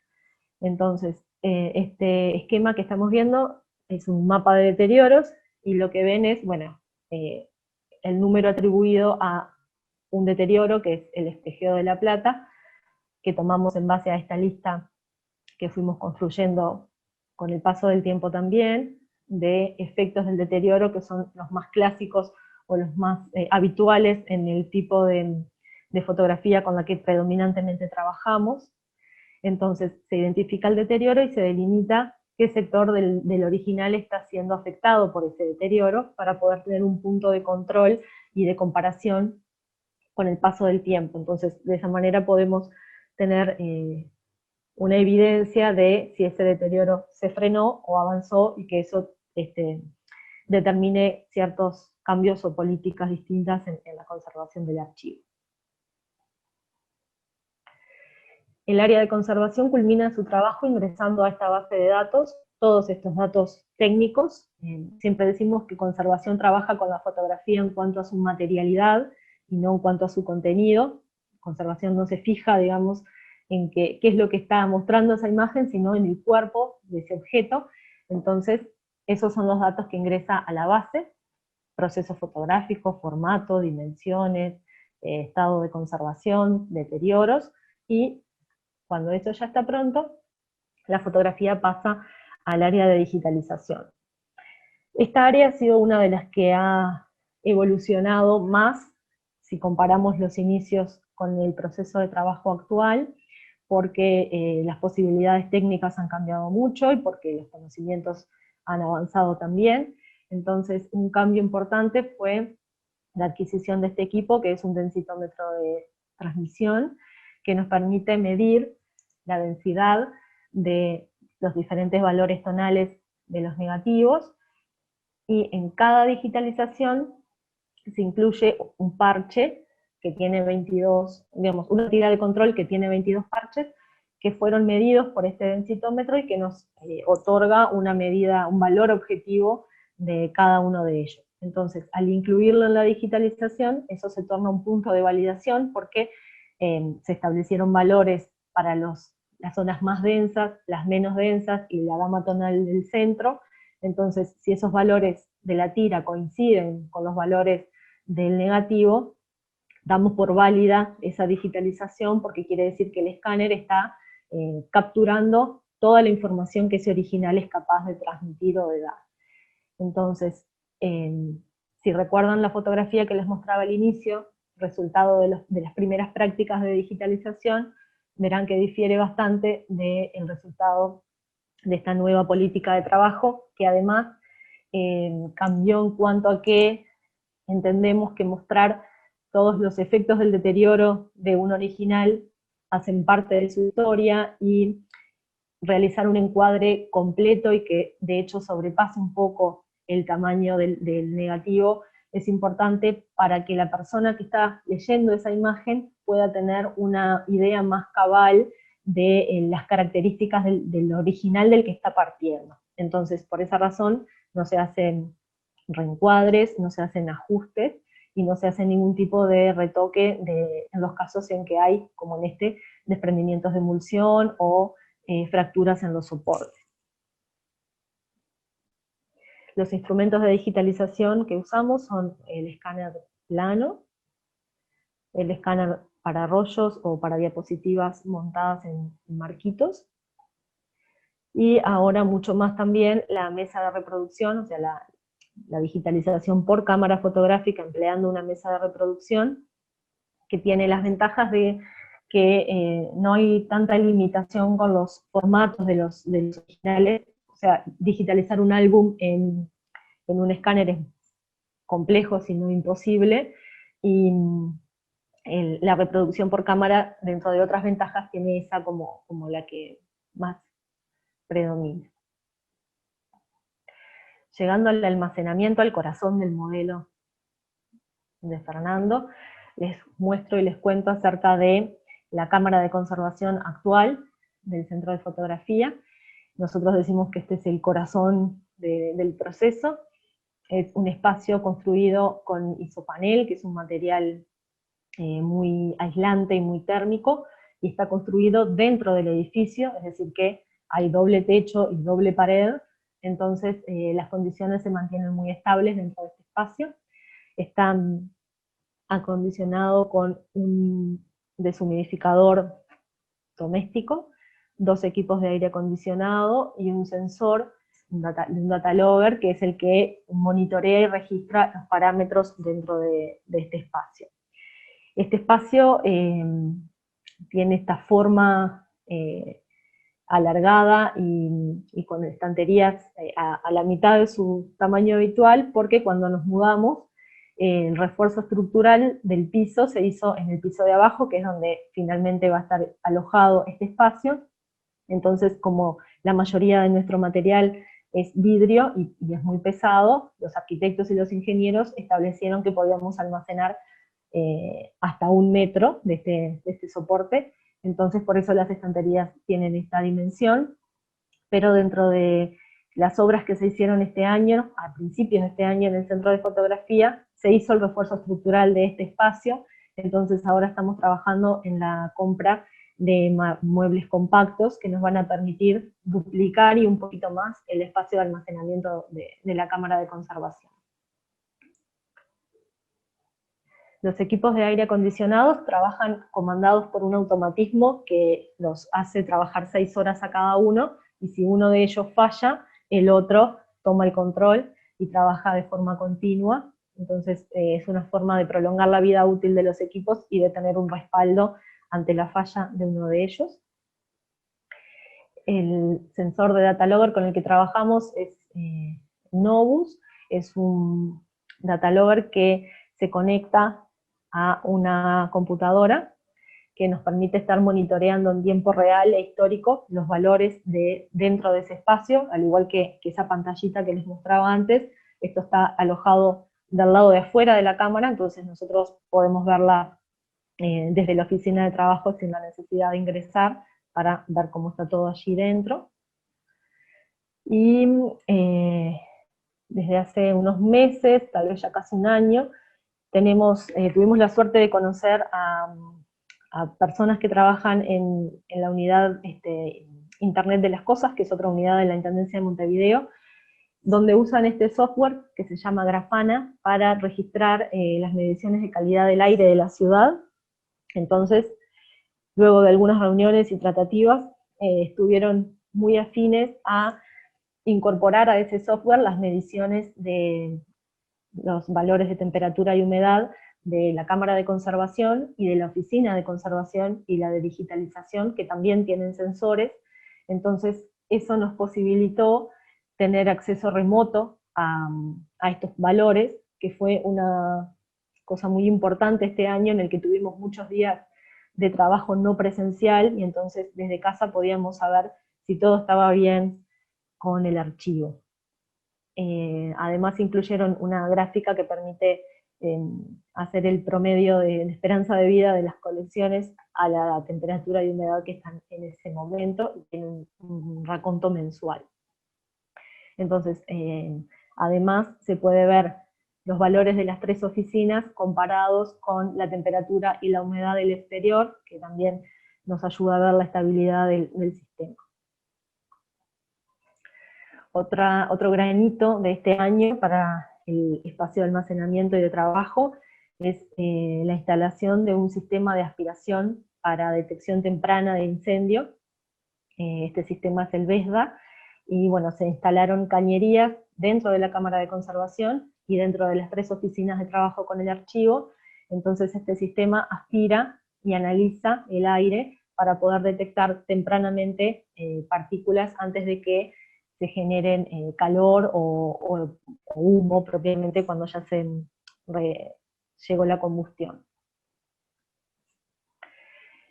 Speaker 3: Entonces, este esquema que estamos viendo es un mapa de deterioros, y lo que ven es, bueno, el número atribuido a un deterioro, que es el espejeo de la plata, que tomamos en base a esta lista que fuimos construyendo con el paso del tiempo también, de efectos del deterioro, que son los más clásicos o los más habituales en el tipo de fotografía con la que predominantemente trabajamos. Entonces se identifica el deterioro y se delimita qué sector del original está siendo afectado por ese deterioro, para poder tener un punto de control y de comparación con el paso del tiempo. Entonces, de esa manera podemos tener una evidencia de si ese deterioro se frenó o avanzó, y que eso determine ciertos cambios o políticas distintas en la conservación del archivo. el área de conservación culmina su trabajo ingresando a esta base de datos todos estos datos técnicos. Siempre decimos que conservación trabaja con la fotografía en cuanto a su materialidad y no en cuanto a su contenido. Conservación no se fija, digamos, en qué es lo que está mostrando esa imagen, sino en el cuerpo de ese objeto. Entonces, esos son los datos que ingresa a la base: proceso fotográfico, formato, dimensiones, estado de conservación, deterioros, y cuando eso ya está pronto, la fotografía pasa al área de digitalización. Esta área ha sido una de las que ha evolucionado más si comparamos los inicios con el proceso de trabajo actual, porque las posibilidades técnicas han cambiado mucho y porque los conocimientos han avanzado también. Entonces, un cambio importante fue la adquisición de este equipo, que es un densitómetro de transmisión, que nos permite medir la densidad de los diferentes valores tonales de los negativos, y en cada digitalización se incluye un parche que tiene 22, digamos, una tira de control que tiene 22 parches, que fueron medidos por este densitómetro y que nos otorga una medida, un valor objetivo de cada uno de ellos. Entonces, al incluirlo en la digitalización, eso se torna un punto de validación, porque se establecieron valores para las zonas más densas, las menos densas y la gama tonal del centro. Entonces, si esos valores de la tira coinciden con los valores del negativo, damos por válida esa digitalización, porque quiere decir que el escáner está capturando toda la información que ese original es capaz de transmitir o de dar. Entonces, si recuerdan la fotografía que les mostraba al inicio, resultado de las primeras prácticas de digitalización, verán que difiere bastante del resultado de esta nueva política de trabajo, que además cambió en cuanto a que entendemos que mostrar todos los efectos del deterioro de un original hacen parte de su historia, y realizar un encuadre completo y que de hecho sobrepase un poco el tamaño del negativo es importante para que la persona que está leyendo esa imagen pueda tener una idea más cabal de las características del original del que está partiendo. Entonces, por esa razón, no se hacen reencuadres, no se hacen ajustes, y no se hace ningún tipo de retoque en los casos en que hay, como en este, desprendimientos de emulsión o fracturas en los soportes. Los instrumentos de digitalización que usamos son el escáner plano, el escáner para rollos o para diapositivas montadas en marquitos, y ahora mucho más también la mesa de reproducción, o sea, la digitalización por cámara fotográfica empleando una mesa de reproducción, que tiene las ventajas de que no hay tanta limitación con los formatos de los originales. O sea, digitalizar un álbum en un escáner es complejo, si no imposible, y la reproducción por cámara, dentro de otras ventajas, tiene esa como la que más predomina. Llegando al almacenamiento, al corazón del modelo de Fernando, les muestro y les cuento acerca de la cámara de conservación actual del Centro de Fotografía. Nosotros decimos que este es el corazón del proceso. Es un espacio construido con isopanel, que es un material muy aislante y muy térmico, y está construido dentro del edificio, es decir que hay doble techo y doble pared, entonces las condiciones se mantienen muy estables dentro de este espacio. Está acondicionado con un deshumidificador doméstico, 2 equipos de aire acondicionado y un sensor, un data logger, que es el que monitorea y registra los parámetros dentro de este espacio. Este espacio tiene esta forma alargada y con estanterías a la mitad de su tamaño habitual, porque cuando nos mudamos, el refuerzo estructural del piso se hizo en el piso de abajo, que es donde finalmente va a estar alojado este espacio. Entonces, como la mayoría de nuestro material es vidrio y es muy pesado, los arquitectos y los ingenieros establecieron que podíamos almacenar hasta 1 metro de este soporte, entonces por eso las estanterías tienen esta dimensión, pero dentro de las obras que se hicieron este año, a principios de este año en el Centro de Fotografía, se hizo el refuerzo estructural de este espacio, entonces ahora estamos trabajando en la compra de muebles compactos que nos van a permitir duplicar y un poquito más el espacio de almacenamiento de la cámara de conservación. Los equipos de aire acondicionados trabajan comandados por un automatismo que los hace trabajar 6 horas a cada uno, y si uno de ellos falla, el otro toma el control y trabaja de forma continua. Entonces es una forma de prolongar la vida útil de los equipos y de tener un respaldo ante la falla de uno de ellos. El sensor de data logger con el que trabajamos es Novus, es un data logger que se conecta a una computadora que nos permite estar monitoreando en tiempo real e histórico los valores dentro de ese espacio, al igual que esa pantallita que les mostraba antes. Esto está alojado del lado de afuera de la cámara, entonces nosotros podemos verla desde la oficina de trabajo sin la necesidad de ingresar para ver cómo está todo allí dentro. Y desde hace unos meses, tal vez ya casi un año, tuvimos la suerte de conocer a personas que trabajan en la unidad Internet de las Cosas, que es otra unidad de la Intendencia de Montevideo, donde usan este software que se llama Grafana para registrar las mediciones de calidad del aire de la ciudad. Entonces, luego de algunas reuniones y tratativas, estuvieron muy afines a incorporar a ese software las mediciones de los valores de temperatura y humedad de la Cámara de Conservación y de la Oficina de Conservación y la de Digitalización, que también tienen sensores. Entonces eso nos posibilitó tener acceso remoto a estos valores, que fue una cosa muy importante este año en el que tuvimos muchos días de trabajo no presencial, y entonces desde casa podíamos saber si todo estaba bien con el archivo. Además incluyeron una gráfica que permite hacer el promedio de esperanza de vida de las colecciones a la temperatura y humedad que están en ese momento, y tienen un raconto mensual. Entonces, además se puede ver los valores de las 3 oficinas comparados con la temperatura y la humedad del exterior, que también nos ayuda a ver la estabilidad del sistema. Otro gran hito de este año para el espacio de almacenamiento y de trabajo es la instalación de un sistema de aspiración para detección temprana de incendio. Este sistema es el VESDA, y bueno, se instalaron cañerías dentro de la Cámara de Conservación y dentro de las 3 oficinas de trabajo con el archivo. Entonces este sistema aspira y analiza el aire para poder detectar tempranamente partículas antes de que se generen calor o humo propiamente cuando ya llegó la combustión.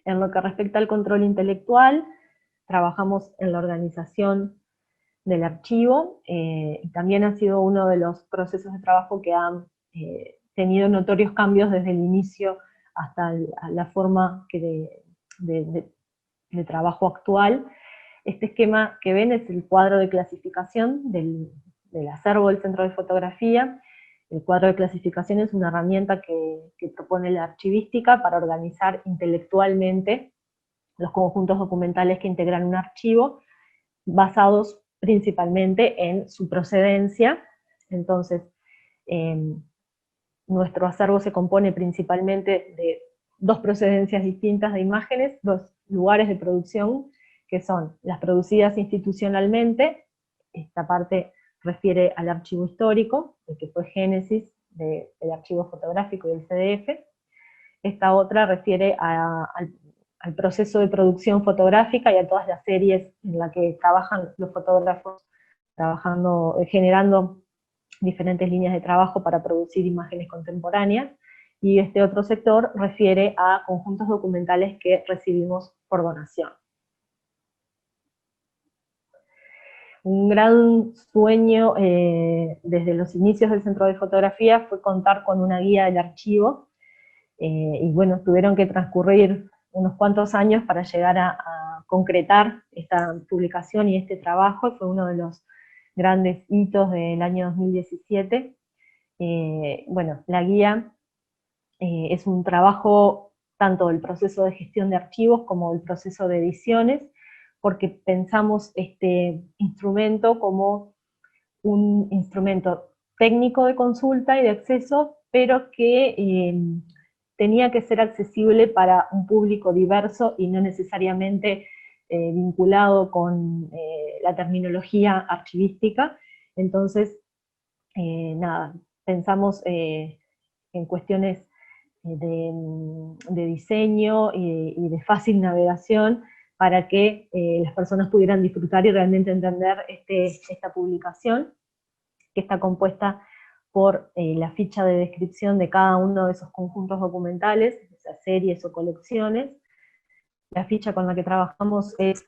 Speaker 3: En lo que respecta al control intelectual, trabajamos en la organización del archivo, y también ha sido uno de los procesos de trabajo que han tenido notorios cambios desde el inicio hasta la forma de trabajo actual. Este esquema que ven es el cuadro de clasificación del acervo del Centro de Fotografía. El cuadro de clasificación es una herramienta que propone la archivística para organizar intelectualmente los conjuntos documentales que integran un archivo, basados principalmente en su procedencia. Entonces, nuestro acervo se compone principalmente de 2 procedencias distintas de imágenes, 2 lugares de producción, que son las producidas institucionalmente. Esta parte refiere al archivo histórico, el que fue génesis del archivo fotográfico y del CDF. Esta otra refiere al proceso de producción fotográfica y a todas las series en las que trabajan los fotógrafos, generando diferentes líneas de trabajo para producir imágenes contemporáneas. Y este otro sector refiere a conjuntos documentales que recibimos por donación. Un gran sueño desde los inicios del Centro de Fotografía fue contar con una guía del archivo, y bueno, tuvieron que transcurrir unos cuantos años para llegar a concretar esta publicación y este trabajo. Fue uno de los grandes hitos del año 2017. Bueno, la guía es un trabajo tanto del proceso de gestión de archivos como del proceso de ediciones, porque pensamos este instrumento como un instrumento técnico de consulta y de acceso, pero que tenía que ser accesible para un público diverso y no necesariamente vinculado con la terminología archivística. Entonces, nada, pensamos en cuestiones de diseño y de fácil navegación para que las personas pudieran disfrutar y realmente entender esta publicación, que está compuesta por la ficha de descripción de cada uno de esos conjuntos documentales, esas series o colecciones. La ficha con la que trabajamos es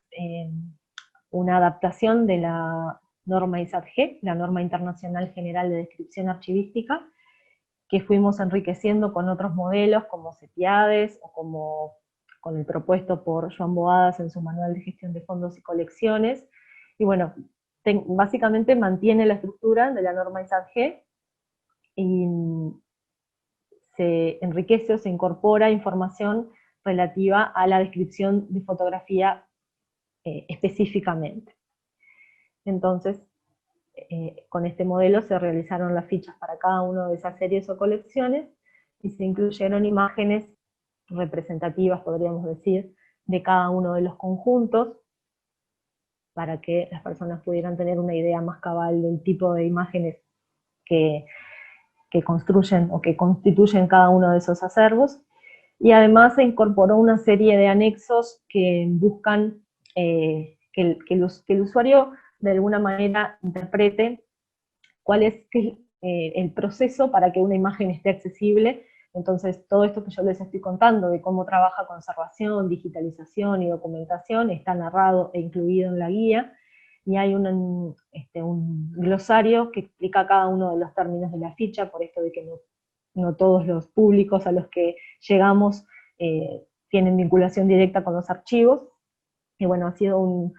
Speaker 3: una adaptación de la norma ISAT-G, la Norma Internacional General de Descripción Archivística, que fuimos enriqueciendo con otros modelos como CEPIADES o como con el propuesto por Joan Boadas en su Manual de Gestión de Fondos y Colecciones. Y bueno, básicamente mantiene la estructura de la norma ISAT-G y se enriquece o se incorpora información relativa a la descripción de fotografía específicamente. Entonces, con este modelo se realizaron las fichas para cada una de esas series o colecciones y se incluyeron imágenes representativas, podríamos decir, de cada uno de los conjuntos, para que las personas pudieran tener una idea más cabal del tipo de imágenes que construyen o que constituyen cada uno de esos acervos. Y además se incorporó una serie de anexos que buscan que el usuario de alguna manera interprete cuál es el proceso para que una imagen esté accesible. Entonces, todo esto que yo les estoy contando, de cómo trabaja conservación, digitalización y documentación, está narrado e incluido en la guía, y hay un glosario que explica cada uno de los términos de la ficha, por esto de que no todos los públicos a los que llegamos tienen vinculación directa con los archivos. Y bueno, ha sido un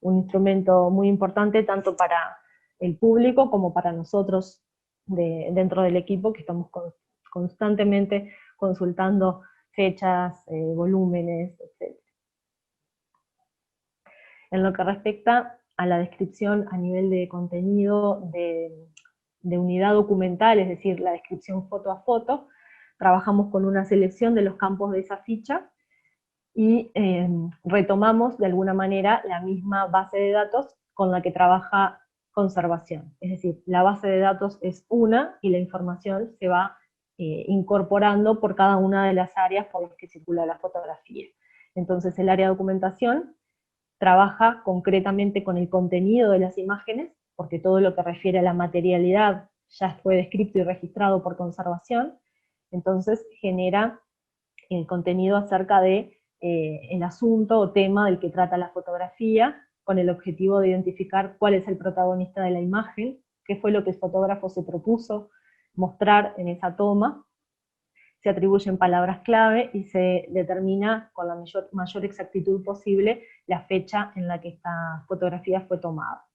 Speaker 3: instrumento muy importante tanto para el público como para nosotros dentro del equipo, que estamos constantemente consultando fechas, volúmenes, etc. En lo que respecta a la descripción a nivel de contenido de unidad documental, es decir, la descripción foto a foto, trabajamos con una selección de los campos de esa ficha y retomamos de alguna manera la misma base de datos con la que trabaja conservación. Es decir, la base de datos es una y la información se va incorporando por cada una de las áreas por las que circula la fotografía. Entonces el área de documentación trabaja concretamente con el contenido de las imágenes, porque todo lo que refiere a la materialidad ya fue descrito y registrado por conservación, entonces genera el contenido acerca de el asunto o tema del que trata la fotografía, con el objetivo de identificar cuál es el protagonista de la imagen, qué fue lo que el fotógrafo se propuso mostrar en esa toma. Se atribuyen palabras clave y se determina con la mayor exactitud posible la fecha en la que esta fotografía fue tomada.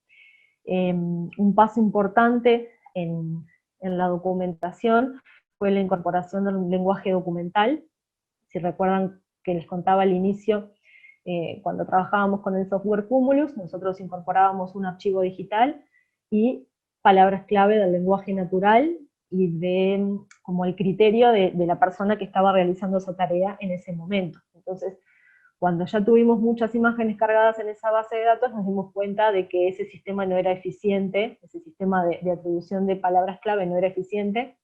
Speaker 3: Un paso importante en la documentación fue la incorporación del lenguaje documental. Si recuerdan que les contaba al inicio, cuando trabajábamos con el software Cumulus, nosotros incorporábamos un archivo digital y palabras clave del lenguaje natural y de como el criterio de la persona que estaba realizando esa tarea en ese momento. Entonces, cuando ya tuvimos muchas imágenes cargadas en esa base de datos, nos dimos cuenta de que ese sistema no era eficiente, ese sistema de atribución de palabras clave no era eficiente,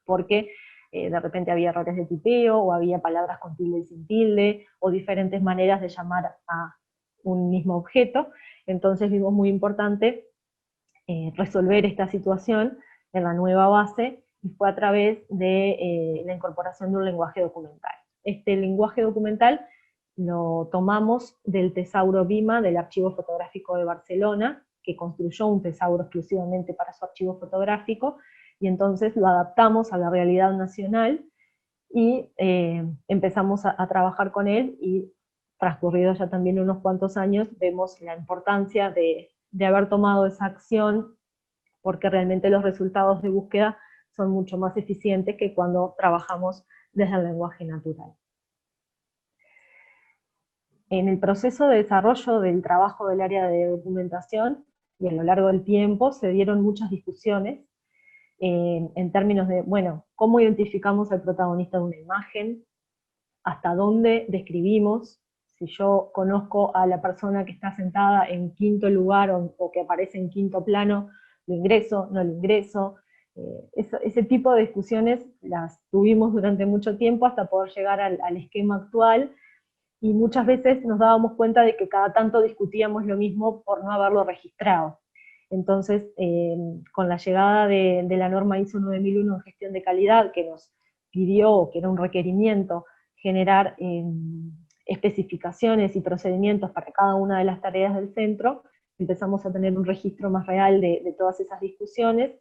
Speaker 3: porque de repente había errores de tipeo, o había palabras con tilde y sin tilde, o diferentes maneras de llamar a un mismo objeto. Entonces vimos muy importante resolver esta situación en la nueva base, y fue a través de la incorporación de un lenguaje documental. Este lenguaje documental lo tomamos del tesauro BIMA del Archivo Fotográfico de Barcelona, que construyó un tesauro exclusivamente para su archivo fotográfico, y entonces lo adaptamos a la realidad nacional, y empezamos a trabajar con él, y transcurridos ya también unos cuantos años, vemos la importancia de haber tomado esa acción, porque realmente los resultados de búsqueda son mucho más eficientes que cuando trabajamos desde el lenguaje natural. En el proceso de desarrollo del trabajo del área de documentación, y a lo largo del tiempo, se dieron muchas discusiones en términos de, bueno, ¿cómo identificamos al protagonista de una imagen? ¿Hasta dónde describimos? Si yo conozco a la persona que está sentada en quinto lugar o que aparece en quinto plano, ¿lo ingreso? ¿No lo ingreso? Ese tipo de discusiones las tuvimos durante mucho tiempo hasta poder llegar al esquema actual, y muchas veces nos dábamos cuenta de que cada tanto discutíamos lo mismo por no haberlo registrado. Entonces, con la llegada de la norma ISO 9001 en gestión de calidad, que nos pidió, que era un requerimiento, generar especificaciones y procedimientos para cada una de las tareas del centro, empezamos a tener un registro más real de todas esas discusiones,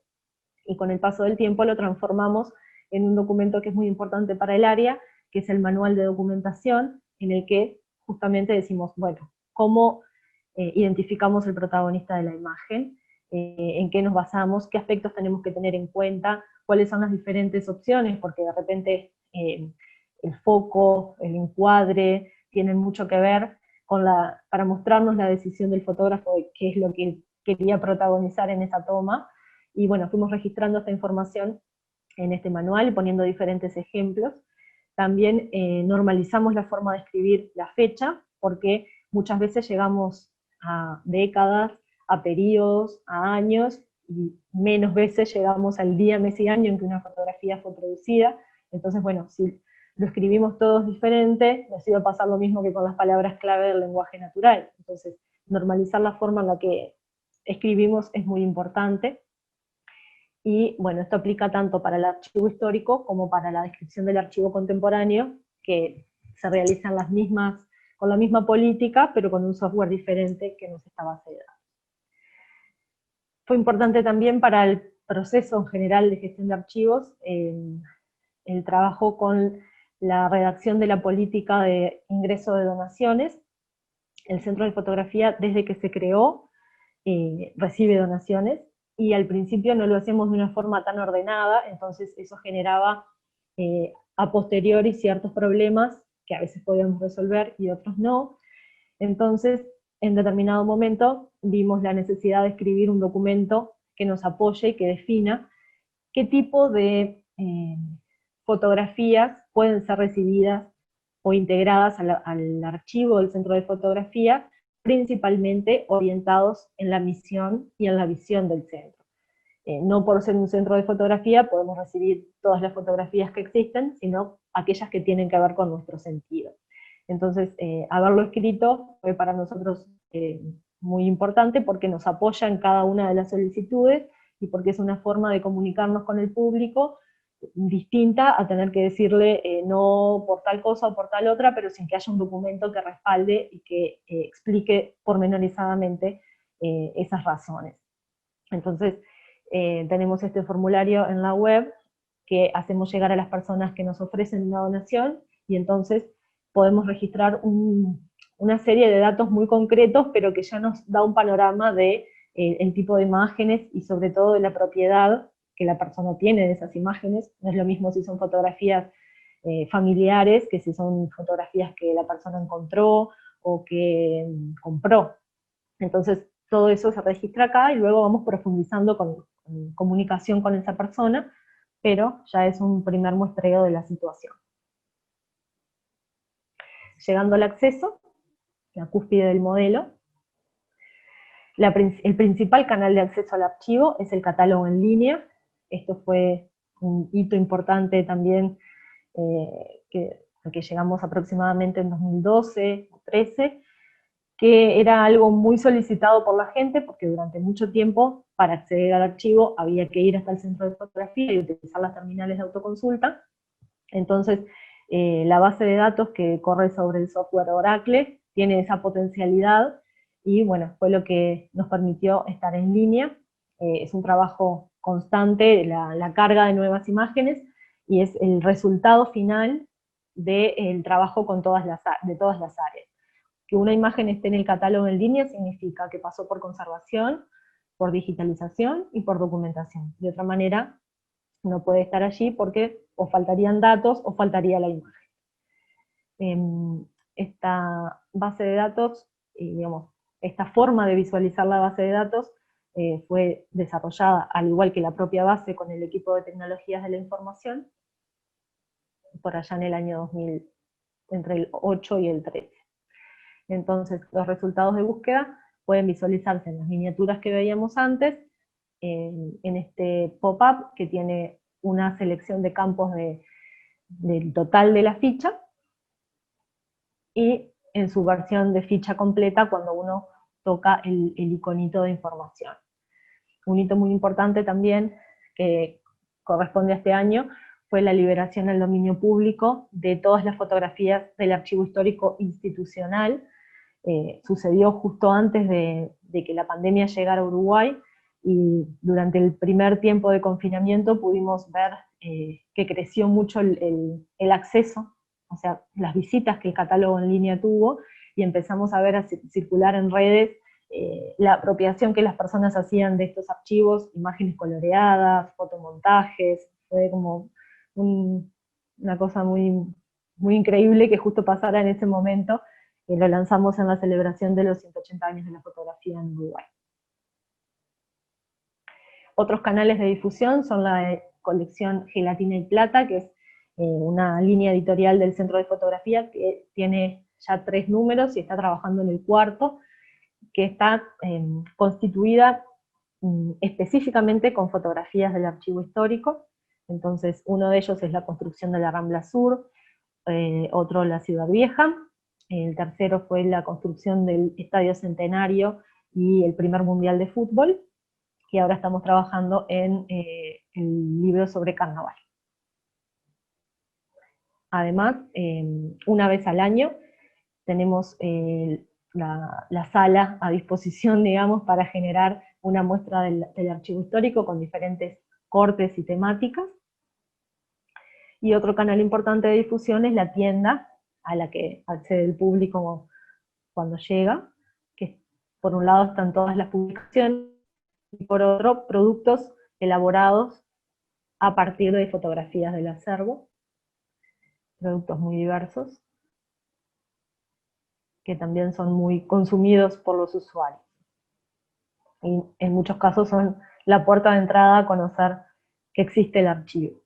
Speaker 3: y con el paso del tiempo lo transformamos en un documento que es muy importante para el área, que es el manual de documentación, en el que justamente decimos, bueno, cómo identificamos el protagonista de la imagen, en qué nos basamos, qué aspectos tenemos que tener en cuenta, cuáles son las diferentes opciones, porque de repente el foco, el encuadre, tienen mucho que ver con para mostrarnos la decisión del fotógrafo de qué es lo que quería protagonizar en esa toma. Y bueno, fuimos registrando esta información en este manual, poniendo diferentes ejemplos. También normalizamos la forma de escribir la fecha, porque muchas veces llegamos a décadas, a periodos, a años, y menos veces llegamos al día, mes y año en que una fotografía fue producida. Entonces, bueno, si lo escribimos todos diferente, nos iba a pasar lo mismo que con las palabras clave del lenguaje natural. Entonces, normalizar la forma en la que escribimos es muy importante. Y bueno, esto aplica tanto para el archivo histórico como para la descripción del archivo contemporáneo, que se realizan con la misma política, pero con un software diferente que no es esta base de datos. Fue importante también para el proceso en general de gestión de archivos el trabajo con la redacción de la política de ingreso de donaciones. El Centro de Fotografía, desde que se creó, recibe donaciones, y al principio no lo hacemos de una forma tan ordenada, entonces eso generaba a posteriori ciertos problemas que a veces podíamos resolver y otros no. Entonces, en determinado momento vimos la necesidad de escribir un documento que nos apoye y que defina qué tipo de fotografías pueden ser recibidas o integradas al archivo del Centro de Fotografía, principalmente orientados en la misión y en la visión del centro. No por ser un centro de fotografía podemos recibir todas las fotografías que existen, sino aquellas que tienen que ver con nuestro sentido. Entonces, haberlo escrito fue para nosotros muy importante, porque nos apoya en cada una de las solicitudes, y porque es una forma de comunicarnos con el público distinta a tener que decirle no por tal cosa o por tal otra, pero sin que haya un documento que respalde y que explique pormenorizadamente esas razones. Entonces, tenemos este formulario en la web que hacemos llegar a las personas que nos ofrecen una donación, y entonces podemos registrar una serie de datos muy concretos, pero que ya nos da un panorama de el tipo de imágenes, y sobre todo de la propiedad que la persona tiene de esas imágenes. No es lo mismo si son fotografías familiares que si son fotografías que la persona encontró o que compró. Entonces, todo eso se registra acá, y luego vamos profundizando con comunicación con esa persona, pero ya es un primer muestreo de la situación. Llegando al acceso, la cúspide del modelo, el principal canal de acceso al archivo es el catálogo en línea. Esto fue un hito importante también, al que llegamos aproximadamente en 2012 o 2013, que era algo muy solicitado por la gente, porque durante mucho tiempo, para acceder al archivo, había que ir hasta el centro de fotografía y utilizar las terminales de autoconsulta. Entonces, la base de datos que corre sobre el software Oracle tiene esa potencialidad, y bueno, fue lo que nos permitió estar en línea. Es un trabajo constante, la carga de nuevas imágenes, y es el resultado final del trabajo con de todas las áreas. Que una imagen esté en el catálogo en línea significa que pasó por conservación, por digitalización y por documentación. De otra manera, no puede estar allí porque o faltarían datos o faltaría la imagen. Esta base de datos, digamos, esta forma de visualizar la base de datos fue desarrollada, al igual que la propia base, con el equipo de tecnologías de la información, por allá en el año 2000, entre el 8 y el 13. Entonces, los resultados de búsqueda pueden visualizarse en las miniaturas que veíamos antes, en este pop-up que tiene una selección de campos del total de la ficha, y en su versión de ficha completa cuando uno toca el iconito de información. Un hito muy importante también, que corresponde a este año, fue la liberación al dominio público de todas las fotografías del archivo histórico institucional. Sucedió justo antes de que la pandemia llegara a Uruguay, y durante el primer tiempo de confinamiento pudimos ver que creció mucho el acceso, o sea, las visitas que el catálogo en línea tuvo, y empezamos a ver circular en redes la apropiación que las personas hacían de estos archivos, imágenes coloreadas, fotomontajes. Fue como una cosa muy, muy increíble que justo pasara en ese momento, y lo lanzamos en la celebración de los 180 años de la fotografía en Uruguay. Otros canales de difusión son la colección Gelatina y Plata, que es una línea editorial del Centro de Fotografía que tiene ya 3 números y está trabajando en el 4º, que está constituida específicamente con fotografías del archivo histórico. Entonces, uno de ellos es la construcción de la Rambla Sur, otro la Ciudad Vieja, el tercero fue la construcción del Estadio Centenario y el primer Mundial de Fútbol, y ahora estamos trabajando en el libro sobre carnaval. Además, una vez al año tenemos la sala a disposición, digamos, para generar una muestra del archivo histórico con diferentes cortes y temáticas. Y otro canal importante de difusión es la tienda a la que accede el público cuando llega, que por un lado están todas las publicaciones, y por otro, productos elaborados a partir de fotografías del acervo, productos muy diversos, que también son muy consumidos por los usuarios. Y en muchos casos son la puerta de entrada a conocer que existe el archivo.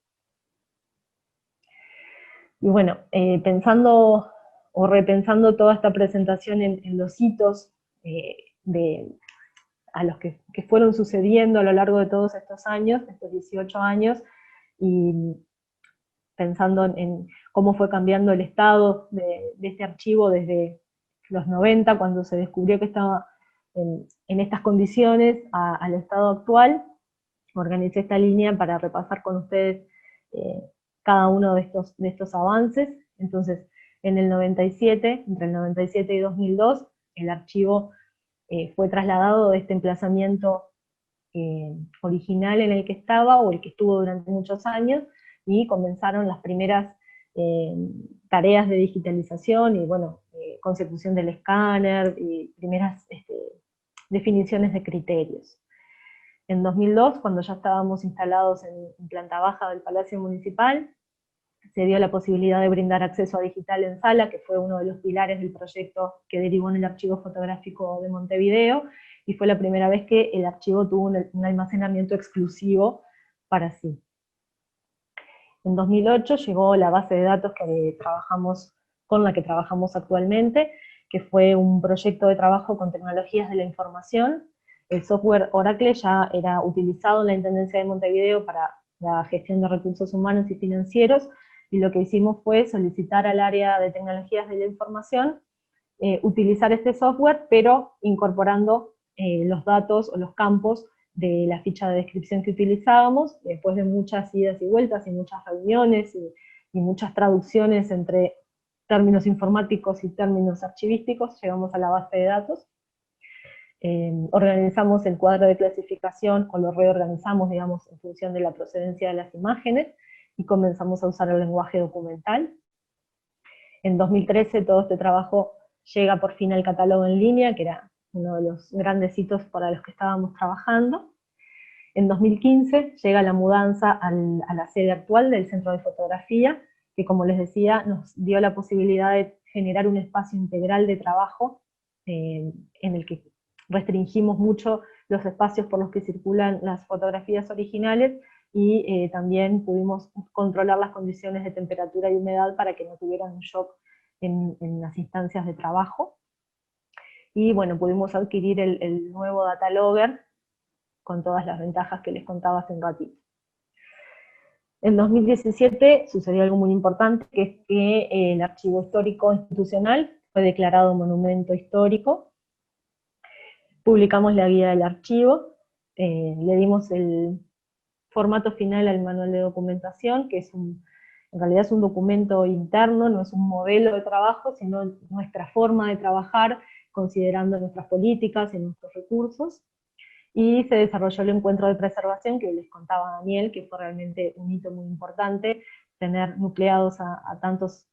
Speaker 3: Y bueno, pensando o repensando toda esta presentación en los hitos a los que fueron sucediendo a lo largo de todos estos años, estos 18 años, y pensando en cómo fue cambiando el estado de este archivo desde los 90, cuando se descubrió que estaba en estas condiciones, al estado actual, organicé esta línea para repasar con ustedes cada uno de estos avances. Entonces, en el 97, entre el 97 y 2002, el archivo fue trasladado de este emplazamiento original en el que estaba, o el que estuvo durante muchos años, y comenzaron las primeras tareas de digitalización, y bueno, consecución del escáner, y primeras definiciones de criterios. En 2002, cuando ya estábamos instalados en planta baja del Palacio Municipal, se dio la posibilidad de brindar acceso a digital en sala, que fue uno de los pilares del proyecto que derivó en el Archivo Fotográfico de Montevideo, y fue la primera vez que el archivo tuvo un almacenamiento exclusivo para sí. En 2008 llegó la base de datos con la que trabajamos actualmente, que fue un proyecto de trabajo con tecnologías de la información. El software Oracle ya era utilizado en la Intendencia de Montevideo para la gestión de recursos humanos y financieros, y lo que hicimos fue solicitar al área de tecnologías de la información utilizar este software, pero incorporando los datos o los campos de la ficha de descripción que utilizábamos. Después de muchas idas y vueltas y muchas reuniones y muchas traducciones entre términos informáticos y términos archivísticos, llegamos a la base de datos. Organizamos el cuadro de clasificación, o lo reorganizamos, digamos, en función de la procedencia de las imágenes, y comenzamos a usar el lenguaje documental. En 2013 todo este trabajo llega por fin al catálogo en línea, que era uno de los grandes hitos para los que estábamos trabajando. En 2015 llega la mudanza a la sede actual del Centro de Fotografía, que como les decía, nos dio la posibilidad de generar un espacio integral de trabajo en el que restringimos mucho los espacios por los que circulan las fotografías originales, y también pudimos controlar las condiciones de temperatura y humedad para que no tuvieran un shock en las instancias de trabajo. Y bueno, pudimos adquirir el nuevo Datalogger con todas las ventajas que les contaba hace un ratito. En 2017 sucedió algo muy importante, que es que el Archivo Histórico Institucional fue declarado monumento histórico. Publicamos la guía del archivo, le dimos el formato final al manual de documentación, que en realidad es un documento interno, no es un modelo de trabajo, sino nuestra forma de trabajar, considerando nuestras políticas y nuestros recursos. Y se desarrolló el encuentro de preservación que les contaba Daniel, que fue realmente un hito muy importante, tener nucleados a tantos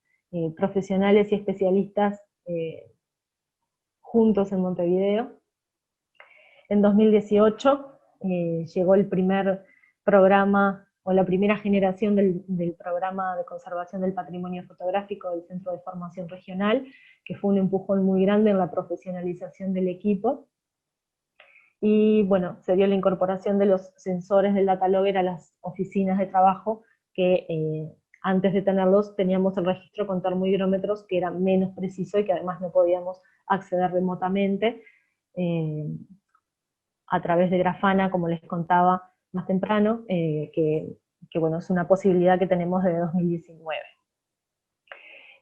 Speaker 3: profesionales y especialistas juntos en Montevideo. En 2018 llegó el primer programa, o la primera generación del programa de conservación del patrimonio fotográfico del Centro de Formación Regional, que fue un empujón muy grande en la profesionalización del equipo. Y bueno, se dio la incorporación de los sensores del Datalogger a las oficinas de trabajo, que antes de tenerlos teníamos el registro con termohigrómetros, que era menos preciso y que además no podíamos acceder remotamente a través de Grafana, como les contaba más temprano, que bueno, es una posibilidad que tenemos desde 2019.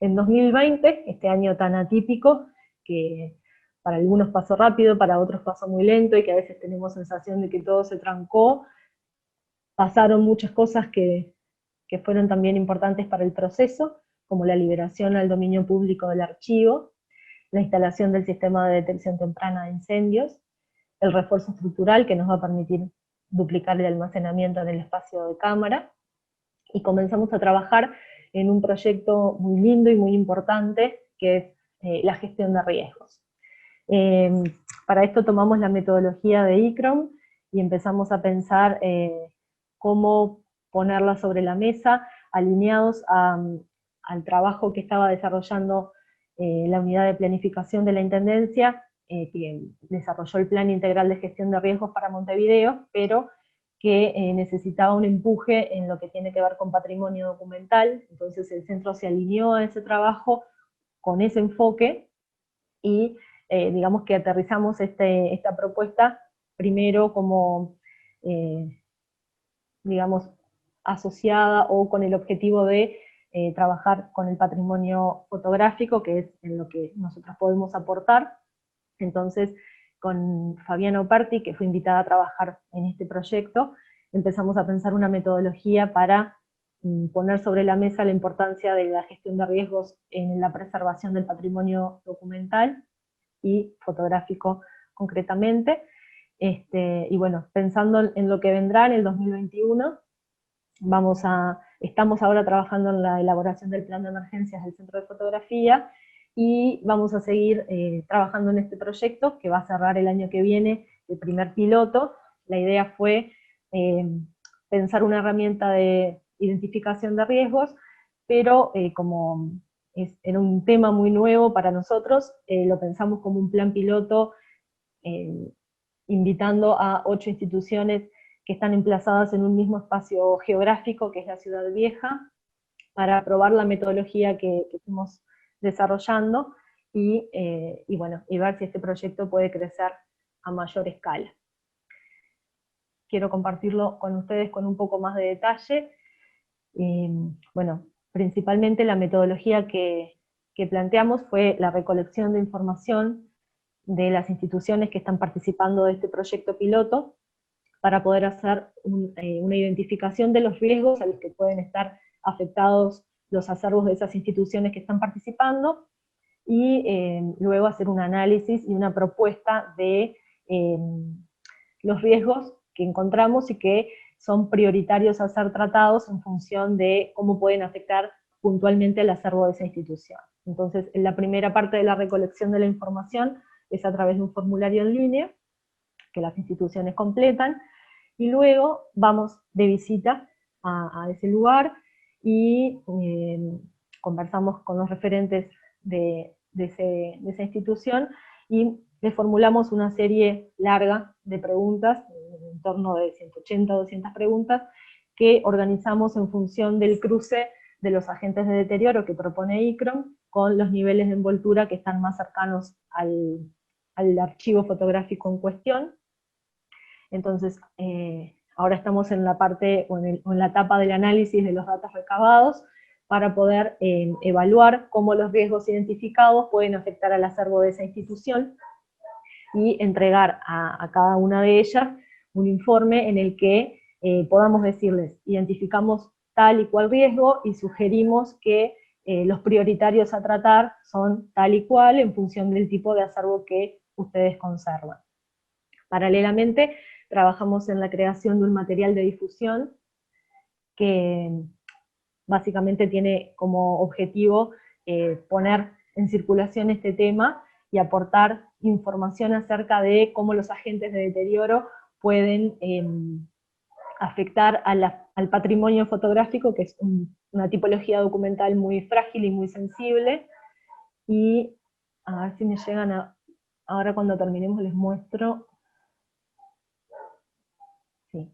Speaker 3: En 2020, este año tan atípico, que para algunos pasó rápido, para otros pasó muy lento, y que a veces tenemos sensación de que todo se trancó, pasaron muchas cosas que fueron también importantes para el proceso, como la liberación al dominio público del archivo, la instalación del sistema de detección temprana de incendios, el refuerzo estructural que nos va a permitir duplicar el almacenamiento en el espacio de cámara, y comenzamos a trabajar en un proyecto muy lindo y muy importante, que es la gestión de riesgos. Para esto tomamos la metodología de ICROM y empezamos a pensar cómo ponerla sobre la mesa, alineados al trabajo que estaba desarrollando la unidad de planificación de la Intendencia, que desarrolló el Plan Integral de Gestión de Riesgos para Montevideo, pero que necesitaba un empuje en lo que tiene que ver con patrimonio documental. Entonces el centro se alineó a ese trabajo con ese enfoque, y digamos que aterrizamos esta propuesta primero como, digamos, asociada o con el objetivo de trabajar con el patrimonio fotográfico, que es en lo que nosotros podemos aportar. Entonces, con Fabiana Operti, que fue invitada a trabajar en este proyecto, empezamos a pensar una metodología para poner sobre la mesa la importancia de la gestión de riesgos en la preservación del patrimonio documental y fotográfico concretamente. Y bueno, pensando en lo que vendrá en el 2021, estamos ahora trabajando en la elaboración del plan de emergencias del Centro de Fotografía, y vamos a seguir trabajando en este proyecto, que va a cerrar el año que viene, el primer piloto. La idea fue pensar una herramienta de identificación de riesgos, pero como era un tema muy nuevo para nosotros, lo pensamos como un plan piloto, invitando a 8 instituciones que están emplazadas en un mismo espacio geográfico, que es la Ciudad Vieja, para probar la metodología que fuimos desarrollando, y bueno, y ver si este proyecto puede crecer a mayor escala. Quiero compartirlo con ustedes con un poco más de detalle. Bueno, principalmente la metodología que planteamos fue la recolección de información de las instituciones que están participando de este proyecto piloto, para poder hacer una identificación de los riesgos a los que pueden estar afectados los acervos de esas instituciones que están participando, y luego hacer un análisis y una propuesta de los riesgos que encontramos y que son prioritarios a ser tratados en función de cómo pueden afectar puntualmente el acervo de esa institución. Entonces, en la primera parte de la recolección de la información es a través de un formulario en línea que las instituciones completan, y luego vamos de visita a ese lugar y conversamos con los referentes de esa institución y le formulamos una serie larga de preguntas, en torno de 180 o 200 preguntas, que organizamos en función del cruce de los agentes de deterioro que propone ICROM con los niveles de envoltura que están más cercanos al archivo fotográfico en cuestión. Entonces, ahora estamos en la parte, o en la etapa del análisis de los datos recabados, para poder evaluar cómo los riesgos identificados pueden afectar al acervo de esa institución, y entregar a cada una de ellas un informe en el que podamos decirles, identificamos tal y cual riesgo, y sugerimos que los prioritarios a tratar son tal y cual, en función del tipo de acervo que ustedes conservan. Paralelamente, trabajamos en la creación de un material de difusión que básicamente tiene como objetivo poner en circulación este tema y aportar información acerca de cómo los agentes de deterioro pueden afectar al patrimonio fotográfico, que es una tipología documental muy frágil y muy sensible. Y a ver si me llegan ahora cuando terminemos les muestro. Sí.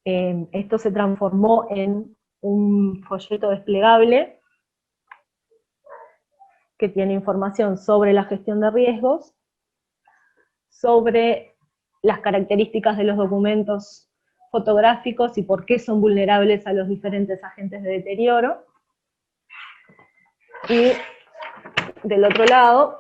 Speaker 3: Esto se transformó en un folleto desplegable que tiene información sobre la gestión de riesgos, sobre las características de los documentos fotográficos y por qué son vulnerables a los diferentes agentes de deterioro. Y del otro lado,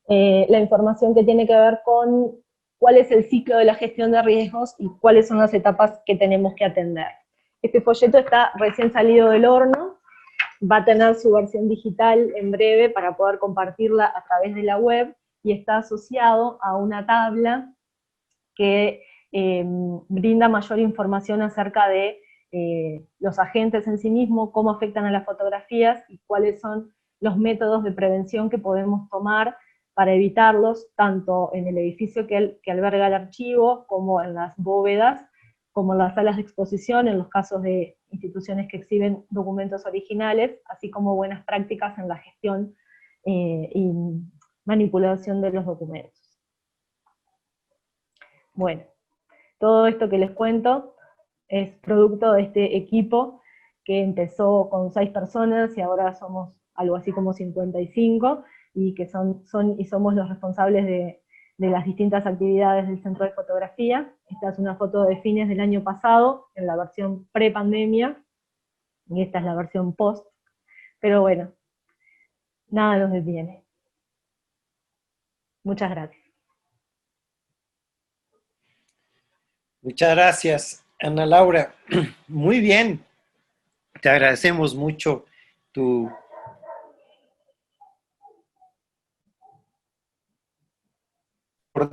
Speaker 3: la información que tiene que ver con cuál es el ciclo de la gestión de riesgos y cuáles son las etapas que tenemos que atender. Este folleto está recién salido del horno, va a tener su versión digital en breve para poder compartirla a través de la web, y está asociado a una tabla que brinda mayor información acerca de los agentes en sí mismos, cómo afectan a las fotografías y cuáles son los métodos de prevención que podemos tomar para evitarlos, tanto en el edificio que alberga el archivo, como en las bóvedas, como en las salas de exposición, en los casos de instituciones que exhiben documentos originales, así como buenas prácticas en la gestión y manipulación de los documentos. Bueno, todo esto que les cuento es producto de este equipo que empezó con 6 personas y ahora somos algo así como 55, y que somos los responsables de las distintas actividades del Centro de Fotografía. Esta es una foto de fines del año pasado, en la versión pre-pandemia, y esta es la versión post, pero bueno, nada nos detiene. Muchas gracias.
Speaker 2: Muchas gracias, Ana Laura. Muy bien. Te agradecemos mucho tu por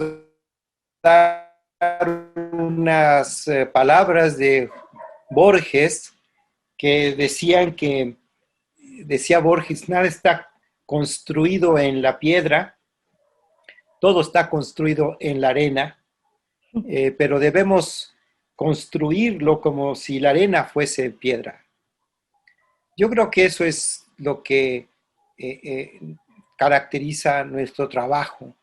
Speaker 2: dar unas palabras de Borges que decía Borges, nada está construido en la piedra, todo está construido en la arena, pero debemos construirlo como si la arena fuese piedra. Yo creo que eso es lo que caracteriza nuestro trabajo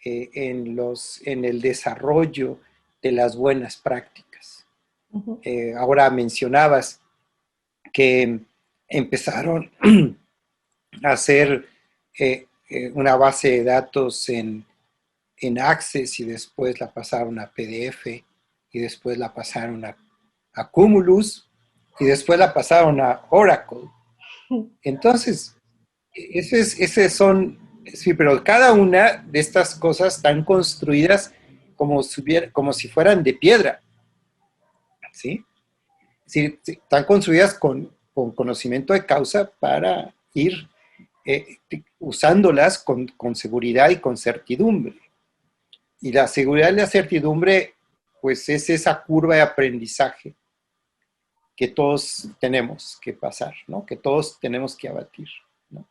Speaker 2: en el desarrollo de las buenas prácticas. Ahora mencionabas que empezaron a hacer una base de datos en Access, y después la pasaron a PDF, y después la pasaron a Cumulus, y después la pasaron a Oracle. Entonces, sí, pero cada una de estas cosas están construidas como si fueran de piedra, ¿sí? Sí, están construidas con conocimiento de causa para ir usándolas con seguridad y con certidumbre. Y la seguridad y la certidumbre, pues es esa curva de aprendizaje que todos tenemos que pasar, ¿no? Que todos tenemos que abatir, ¿no?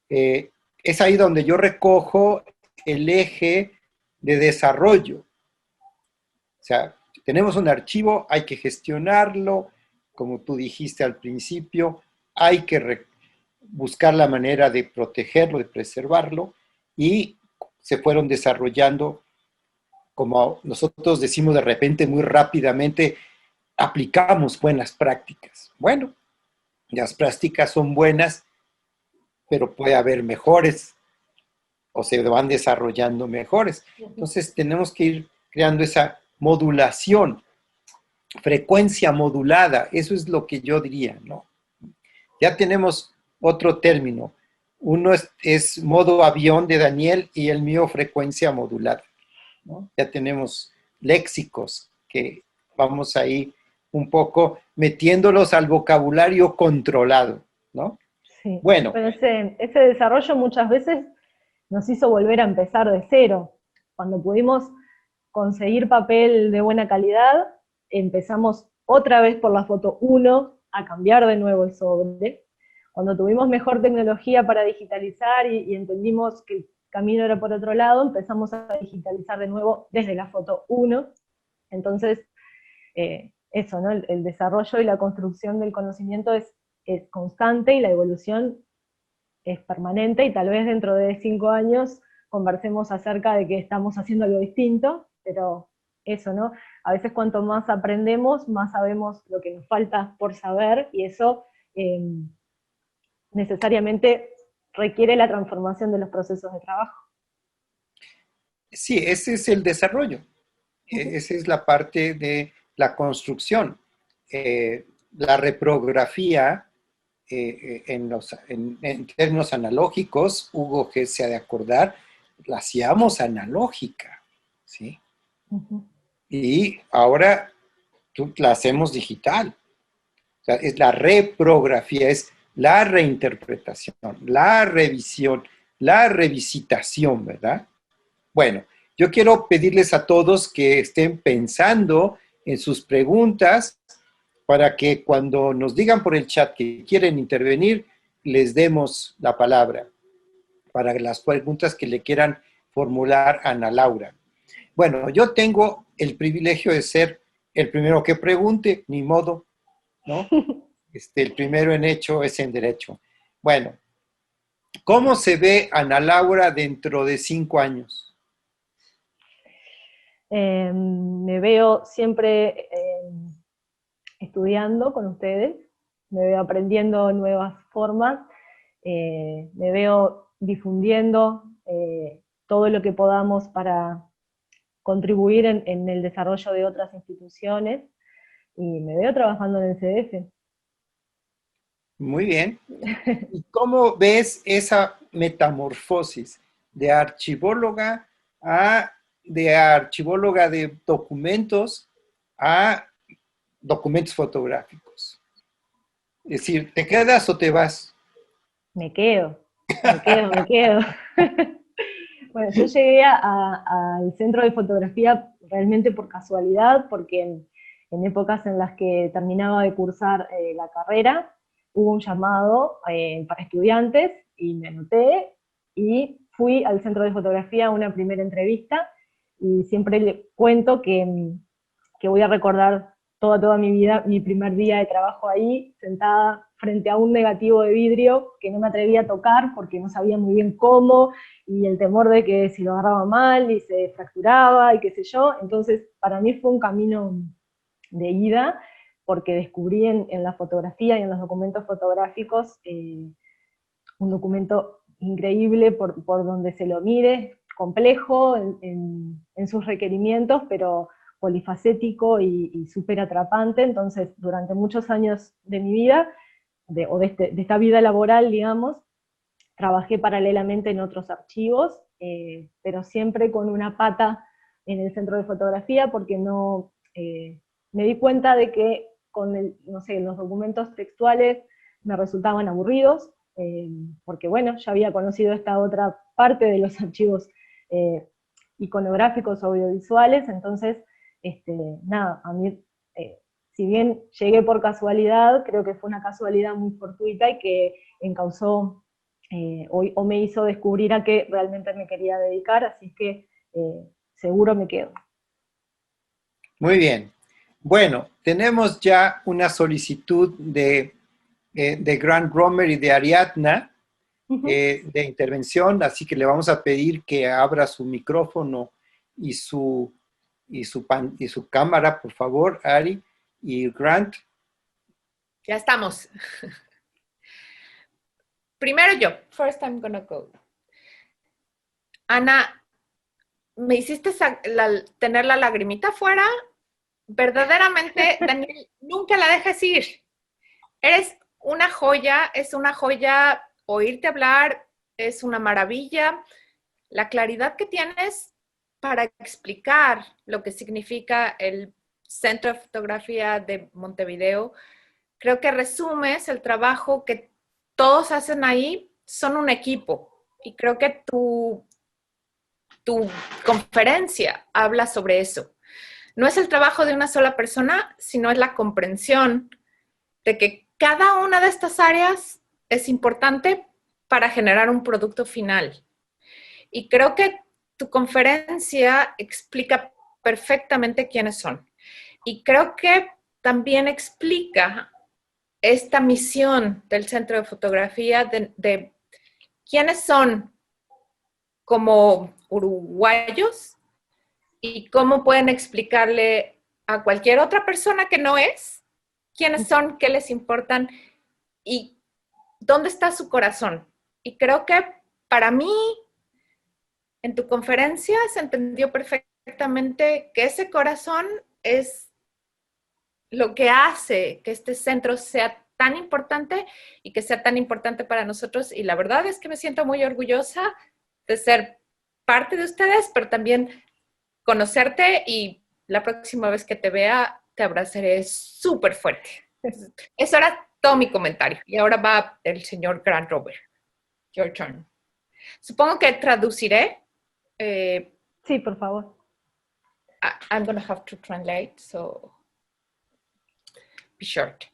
Speaker 2: Es ahí donde yo recojo el eje de desarrollo. O sea, tenemos un archivo, hay que gestionarlo, como tú dijiste al principio, hay que buscar la manera de protegerlo, de preservarlo, y se fueron desarrollando, como nosotros decimos de repente muy rápidamente, aplicamos buenas prácticas. Bueno, las prácticas son buenas, pero puede haber mejores o se van desarrollando mejores. Entonces tenemos que ir creando esa modulación, frecuencia modulada, eso es lo que yo diría, ¿no? Ya tenemos otro término. Uno es modo avión de Daniel y el mío frecuencia modulada, ¿no? Ya tenemos léxicos que vamos ahí un poco metiéndolos al vocabulario controlado, ¿no?
Speaker 3: Sí.
Speaker 2: Bueno.
Speaker 3: Pero ese desarrollo muchas veces nos hizo volver a empezar de cero. Cuando pudimos conseguir papel de buena calidad, empezamos otra vez por la foto 1 a cambiar de nuevo el sobre. Cuando tuvimos mejor tecnología para digitalizar y entendimos que el camino era por otro lado, empezamos a digitalizar de nuevo desde la foto 1. Entonces, eso, ¿no? El desarrollo y la construcción del conocimiento es constante y la evolución es permanente, y tal vez dentro de 5 años conversemos acerca de que estamos haciendo algo distinto, pero eso, ¿no? A veces cuanto más aprendemos, más sabemos lo que nos falta por saber, y eso necesariamente requiere la transformación de los procesos de trabajo.
Speaker 2: Sí, ese es el desarrollo. Esa es la parte de la construcción. La reprografía, en términos analógicos, Hugo que se ha de acordar, la hacíamos analógica, ¿sí? Y ahora la hacemos digital. O sea, es la reprografía, es la reinterpretación, la revisión, la revisitación, ¿verdad? Bueno, yo quiero pedirles a todos que estén pensando en sus preguntas para que cuando nos digan por el chat que quieren intervenir, les demos la palabra para las preguntas que le quieran formular a Ana Laura. Bueno, yo tengo el privilegio de ser el primero que pregunte, ni modo, ¿no? El primero en hecho es en derecho. Bueno, ¿cómo se ve Ana Laura dentro de 5 años?
Speaker 3: Me veo siempre estudiando con ustedes, me veo aprendiendo nuevas formas, me veo difundiendo todo lo que podamos para contribuir en el desarrollo de otras instituciones, y me veo trabajando en el CDF.
Speaker 2: Muy bien. ¿Y cómo ves esa metamorfosis de archivóloga de documentos a documentos fotográficos? Es decir, ¿te quedas o te vas?
Speaker 3: Me quedo. Bueno, yo llegué al centro de fotografía realmente por casualidad, porque en épocas en las que terminaba de cursar la carrera, hubo un llamado para estudiantes, y me anoté, y fui al centro de fotografía a una primera entrevista, y siempre le cuento que voy a recordar toda mi vida, mi primer día de trabajo ahí, sentada frente a un negativo de vidrio que no me atrevía a tocar porque no sabía muy bien cómo, y el temor de que si lo agarraba mal y se fracturaba y qué sé yo. Entonces para mí fue un camino de ida, porque descubrí en la fotografía y en los documentos fotográficos un documento increíble por donde se lo mire, complejo en sus requerimientos, pero polifacético y súper atrapante. Entonces, durante muchos años de mi vida, de esta vida laboral, digamos, trabajé paralelamente en otros archivos, pero siempre con una pata en el centro de fotografía, porque no, me di cuenta de que no sé, los documentos textuales me resultaban aburridos, porque bueno, ya había conocido esta otra parte de los archivos iconográficos audiovisuales, entonces, nada, a mí, si bien llegué por casualidad, creo que fue una casualidad muy fortuita y que encauzó o me hizo descubrir a qué realmente me quería dedicar, así que seguro me quedo.
Speaker 2: Muy bien. Bueno, tenemos ya una solicitud de Grant Romer y de Ariadna de intervención, así que le vamos a pedir que abra su micrófono y su cámara, por favor, Ari y Grant.
Speaker 4: Ya estamos. Primero yo. First I'm gonna go. Ana, me hiciste tener la lagrimita afuera. Verdaderamente, Daniel, nunca la dejes ir. Eres una joya, es una joya oírte hablar, es una maravilla. La claridad que tienes para explicar lo que significa el Centro de Fotografía de Montevideo, creo que resumes el trabajo que todos hacen ahí, son un equipo. Y creo que tu conferencia habla sobre eso. No es el trabajo de una sola persona, sino es la comprensión de que cada una de estas áreas es importante para generar un producto final. Y creo que tu conferencia explica perfectamente quiénes son. Y creo que también explica esta misión del Centro de Fotografía de quiénes son como uruguayos y cómo pueden explicarle a cualquier otra persona que no es quiénes son, qué les importan y dónde está su corazón. Y creo que para mí, en tu conferencia se entendió perfectamente que ese corazón es lo que hace que este centro sea tan importante y que sea tan importante para nosotros. Y la verdad es que me siento muy orgullosa de ser parte de ustedes, pero también conocerte y la próxima vez que te vea te abrazaré súper fuerte. Eso era todo mi comentario. Y ahora va el señor Grant Romer. Your turn. Supongo que traduciré.
Speaker 3: Sí, por favor.
Speaker 4: I'm going to have to translate, so be short.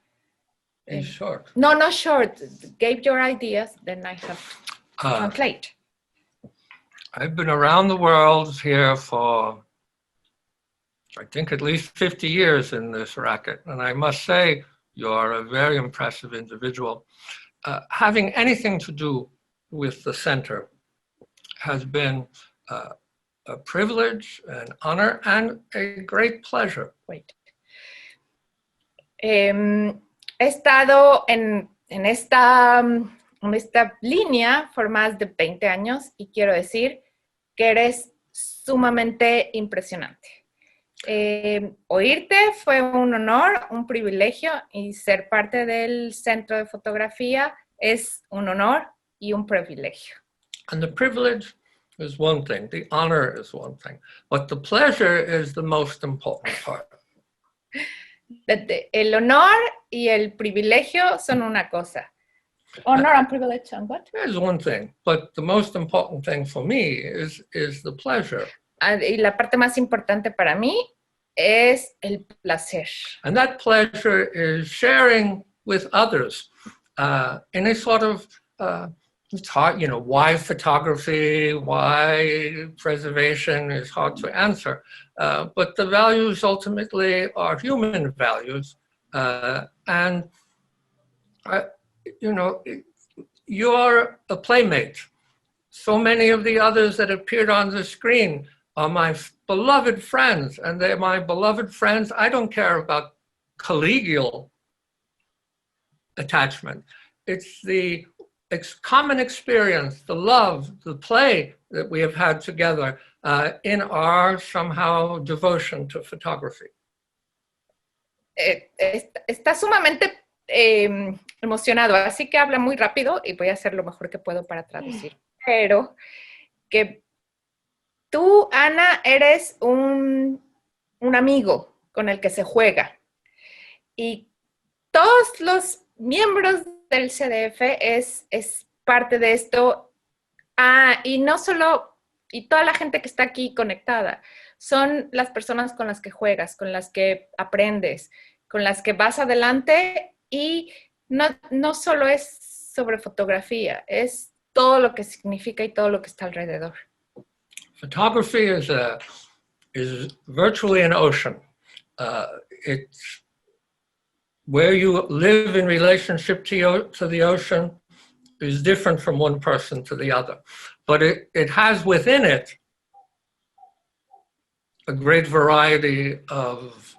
Speaker 5: Be short.
Speaker 4: No, not short. Gave your ideas, then I have to translate.
Speaker 5: I've been around the world here for, I think, at least 50 years in this racket. And I must say, you're a very impressive individual. Having anything to do with the center has been a privilege, an honor, and a great pleasure.
Speaker 4: Wait. He estado en esta línea por más de 20 años y quiero decir que eres sumamente impresionante. Oírte fue un honor, un privilegio y ser parte del Centro de Fotografía es un honor y un privilegio.
Speaker 5: And the privilege is one thing, the honor is one thing, but the pleasure is the most important part.
Speaker 4: El honor y el privilegio son una cosa. Honor and privilege and what?
Speaker 5: There's one thing, but the most important thing for me is the pleasure.
Speaker 4: Y la parte más importante para mí es el placer.
Speaker 5: And that pleasure is sharing with others in a sort of, it's hard, you know, why photography, why preservation is hard to answer. But the values ultimately are human values. And, you know, you're a playmate. So many of the others that appeared on the screen are my beloved friends, and they're my beloved friends. I don't care about collegial attachment. It's the common experience, the love, the play that we have had together in our somehow devotion to photography.
Speaker 4: Está sumamente emocionado, así que habla muy rápido y voy a hacer lo mejor que puedo para traducir. Pero que tú, Ana, eres un amigo con el que se juega. Y todos los miembros del CDF es parte de esto. Y no solo y toda la gente que está aquí conectada, son las personas con las que juegas, con las que aprendes, con las que vas adelante, y no solo es sobre fotografía, es todo lo que significa y todo lo que está alrededor.
Speaker 5: Photography is virtually an ocean. It's where you live in relationship to the ocean is different from one person to the other. But it has within it a great variety of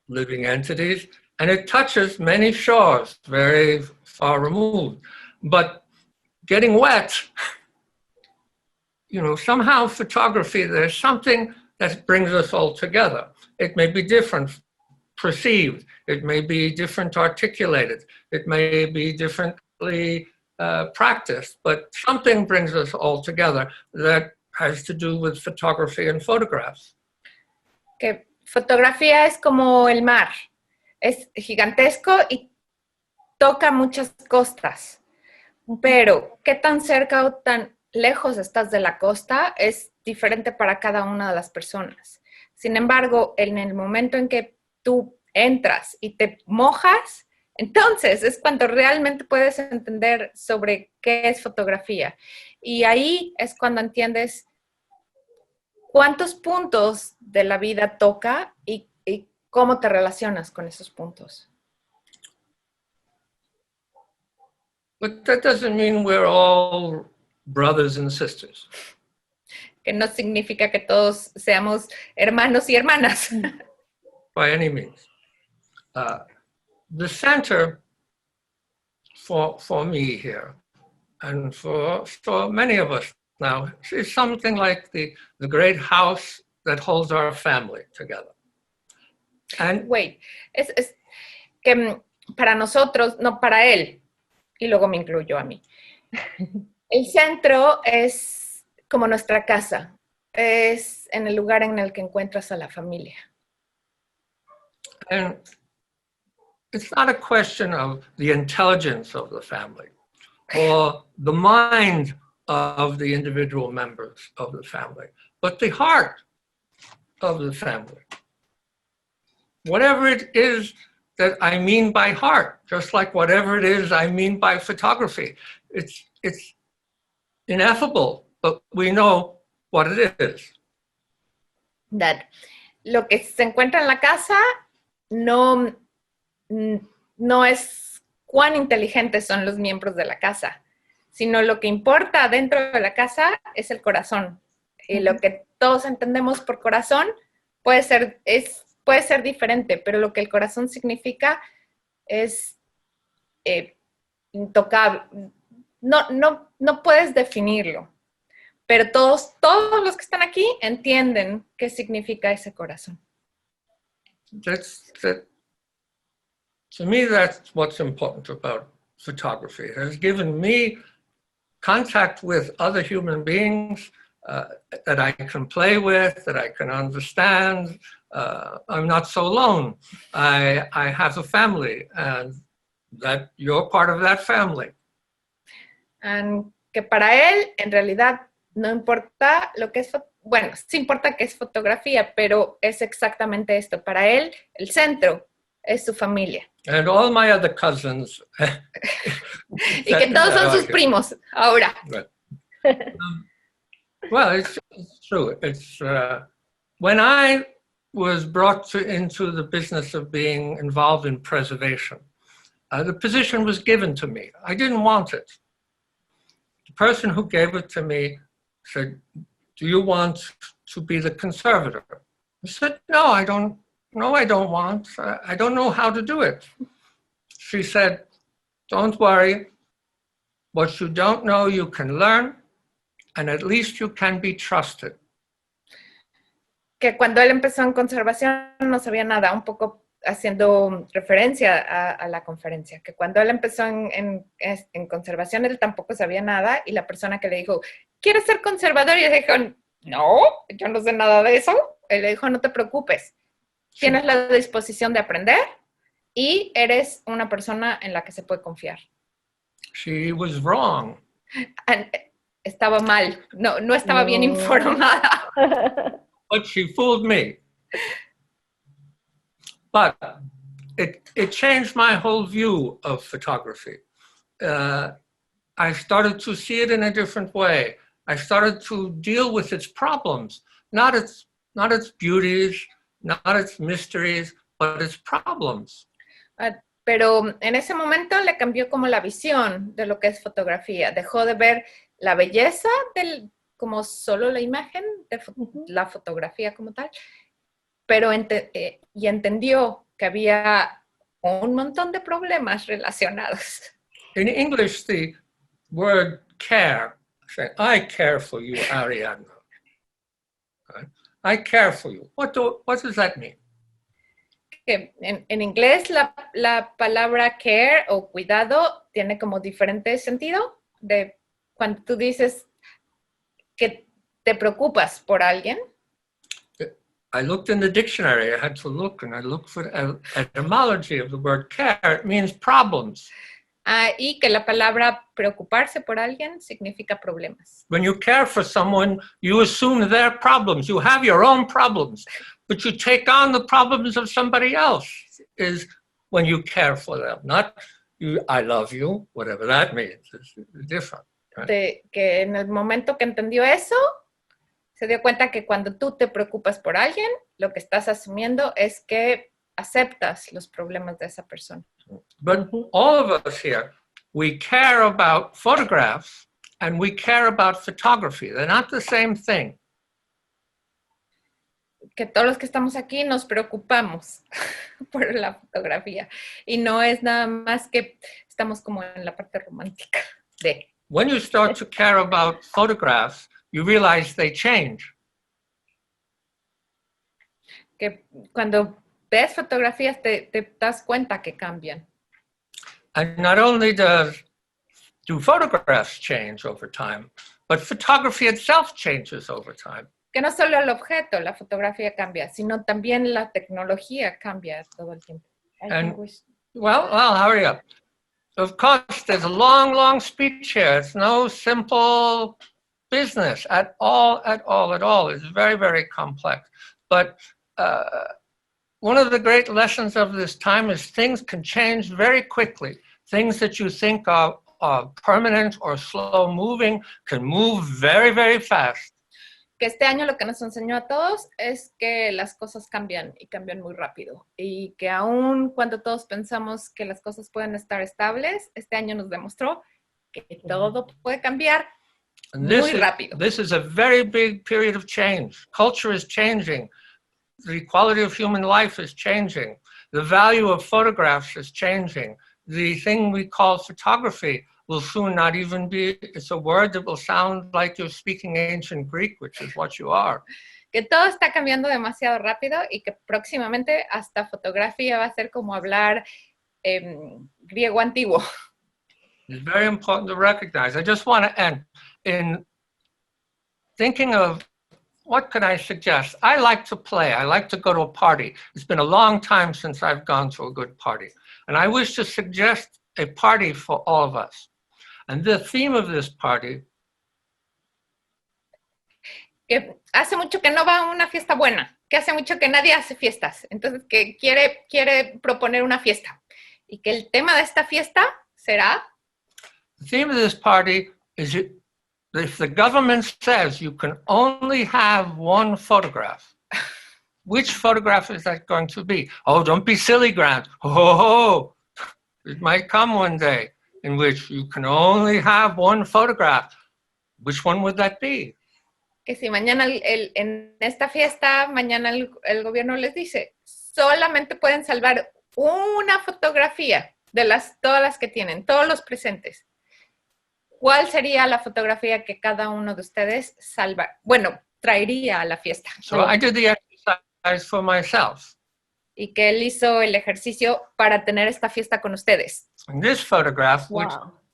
Speaker 5: living entities, and it touches many shores very far removed. But getting wet, somehow photography, there's something that brings us all together. It may be different perceived, it may be different articulated, it may be differently practiced, but something brings us all together that has to do with photography and photographs.
Speaker 4: Que fotografía es como el mar, es gigantesco y toca muchas costas, pero qué tan cerca o tan lejos estás de la costa es diferente para cada una de las personas. Sin embargo, en el momento en que tú entras y te mojas, entonces es cuando realmente puedes entender sobre qué es fotografía. Y ahí es cuando entiendes cuántos puntos de la vida toca y cómo te relacionas con esos puntos.
Speaker 5: But that doesn't mean we're all brothers and sisters.
Speaker 4: Que no significa que todos seamos hermanos y hermanas.
Speaker 5: By any means. The center for me here, and for many of us now, is something like the great house that holds our family together. And
Speaker 4: Wait, es que para nosotros, no para él, y luego me incluyo a mí. El centro es como nuestra casa, es en el lugar en el que encuentras a la familia.
Speaker 5: And it's not a question of the intelligence of the family or the mind of the individual members of the family, but the heart of the family. Whatever it is that I mean by heart, just like whatever it is I mean by photography, it's ineffable, but we know what it is.
Speaker 4: That lo que se encuentra en la casa no es cuán inteligentes son los miembros de la casa, sino lo que importa dentro de la casa es el corazón. Y lo que todos entendemos por corazón puede ser diferente, pero lo que el corazón significa es intocable. No puedes definirlo, pero todos los que están aquí entienden qué significa ese corazón.
Speaker 5: To me, that's what's important about photography. It has given me contact with other human beings that I can play with, that I can understand. I'm not so alone. I have a family, and that you're part of that family.
Speaker 4: Que para él, en realidad, no importa lo que es, bueno, sí importa que es fotografía, pero es exactamente esto. Para él, el centro es su familia.
Speaker 5: And all my other cousins.
Speaker 4: Y que todos son sus primos, ahora.
Speaker 5: Right. Well, it's true. It's when I was brought into the business of being involved in preservation, the position was given to me. I didn't want it. The person who gave it to me said, "Do you want to be the conservator?" I said, "No, I don't. No, I don't want. I don't know how to do it." She said, "Don't worry. What you don't know, you can learn, and at least you can be trusted."
Speaker 4: Que cuando él empezó en conservación no sabía nada, un poco haciendo referencia a la conferencia, que cuando él empezó en conservación él tampoco sabía nada, y la persona que le dijo, ¿quieres ser conservador? Y él dijo, no, yo no sé nada de eso. Él le dijo, no te preocupes, tienes la disposición de aprender y eres una persona en la que se puede confiar.
Speaker 5: She was wrong.
Speaker 4: estaba mal, no estaba bien
Speaker 3: No.
Speaker 4: informada.
Speaker 5: But she fooled me. But it changed my whole view of photography. I started to see it in a different way. I started to deal with its problems, not its beauties, not its mysteries, but its problems.
Speaker 4: Pero en ese momento le cambió como la visión de lo que es fotografía. Dejó de ver la belleza como solo la imagen de la fotografía como tal, pero y entendió que había un montón de problemas relacionados.
Speaker 5: In English, the word care, say, I care for you, Ariadna. I care for you. What does that mean?
Speaker 4: Que en inglés la palabra care o cuidado tiene como diferente sentido de cuando tú dices que te preocupas por alguien.
Speaker 5: I looked in the dictionary. I had to look, and I looked for an etymology of the word care. It means problems.
Speaker 4: Y que la palabra preocuparse por alguien significa problemas.
Speaker 5: When you care for someone, you assume their problems. You have your own problems, but you take on the problems of somebody else is when you care for them. Not you, I love you, whatever that means. It's different. Right?
Speaker 4: Que en el momento que entendió eso, se dio cuenta que cuando tú te preocupas por alguien, lo que estás asumiendo es que aceptas los problemas de esa persona.
Speaker 5: But all of us here, we care about photographs and we care about photography. They're not the same thing.
Speaker 4: Que todos los que estamos aquí nos preocupamos por la fotografía. Y no es nada más que estamos como en la parte romántica de.
Speaker 5: When you start to care about photographs, you realize they change.
Speaker 4: Que cuando ves fotografías te das cuenta que cambian.
Speaker 5: And not only do photographs change over time, but photography itself changes over time.
Speaker 4: Que no solo el objeto, la fotografía cambia, sino también la tecnología cambia todo el tiempo.
Speaker 5: Well, hurry up. Of course, there's a long, long speech here. It's no simple business at all. It's very, very complex. But one of the great lessons of this time is things can change very quickly. Things that you think are permanent or slow moving can move very, very fast.
Speaker 4: Que este año lo que nos enseñó a todos es que las cosas cambian y cambian muy rápido. Y que aun cuando todos pensamos que las cosas pueden estar estables, este año nos demostró que todo puede cambiar muy rápido.
Speaker 5: This is a very big period of change. Culture is changing. The quality of human life is changing. The value of photographs is changing. The thing we call photography will soon not even be, it's a word that will sound like you're speaking ancient Greek, which is what you are.
Speaker 4: Que todo está cambiando demasiado rápido y que próximamente hasta fotografía va a ser como hablar griego antiguo.
Speaker 5: It's very important to recognize. I just want to end in thinking of what can I suggest? I like to play. I like to go to a party. It's been a long time since I've gone to a good party. And I wish to suggest a party for all of us. And the theme of this party.
Speaker 4: Que hace mucho que no va a una fiesta buena, que hace mucho que nadie hace fiestas. Entonces, que quiere proponer una fiesta. Y que el tema de esta fiesta será.
Speaker 5: The theme of this party is if the government says you can only have one photograph, which photograph is that going to be? Oh, don't be silly, Grant. Oh, it might come one day in which you can only have one photograph. Which one would that be?
Speaker 4: Que si mañana en esta fiesta, mañana el gobierno les dice, solamente pueden salvar una fotografía de todas las que tienen, todos los presentes. ¿Cuál sería la fotografía que cada uno de ustedes traería a la fiesta?
Speaker 5: So I did the exercise for myself.
Speaker 4: Y que él hizo el ejercicio para tener esta fiesta con ustedes.
Speaker 5: In this photograph, which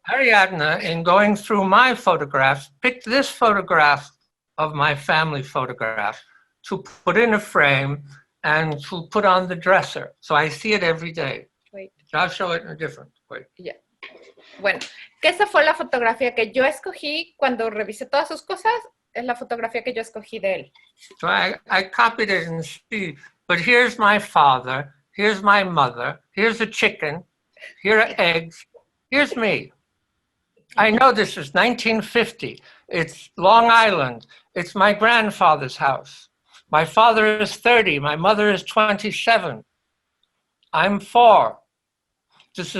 Speaker 5: Ariadna, in going through my photographs, picked this photograph of my family photograph to put in a frame and to put on the dresser. So I see it every day.
Speaker 4: Wait.
Speaker 5: I'll show it in a different way.
Speaker 4: Yeah. Bueno, que esa fue la fotografía que yo escogí cuando revisé todas sus cosas. Es la fotografía que yo escogí de él.
Speaker 5: So I copied it and see, but here's my father, here's my mother, here's a chicken, here are eggs, here's me. I know this is 1950. It's Long Island. It's my grandfather's house. My father is 30. My mother is 27. I'm 4. This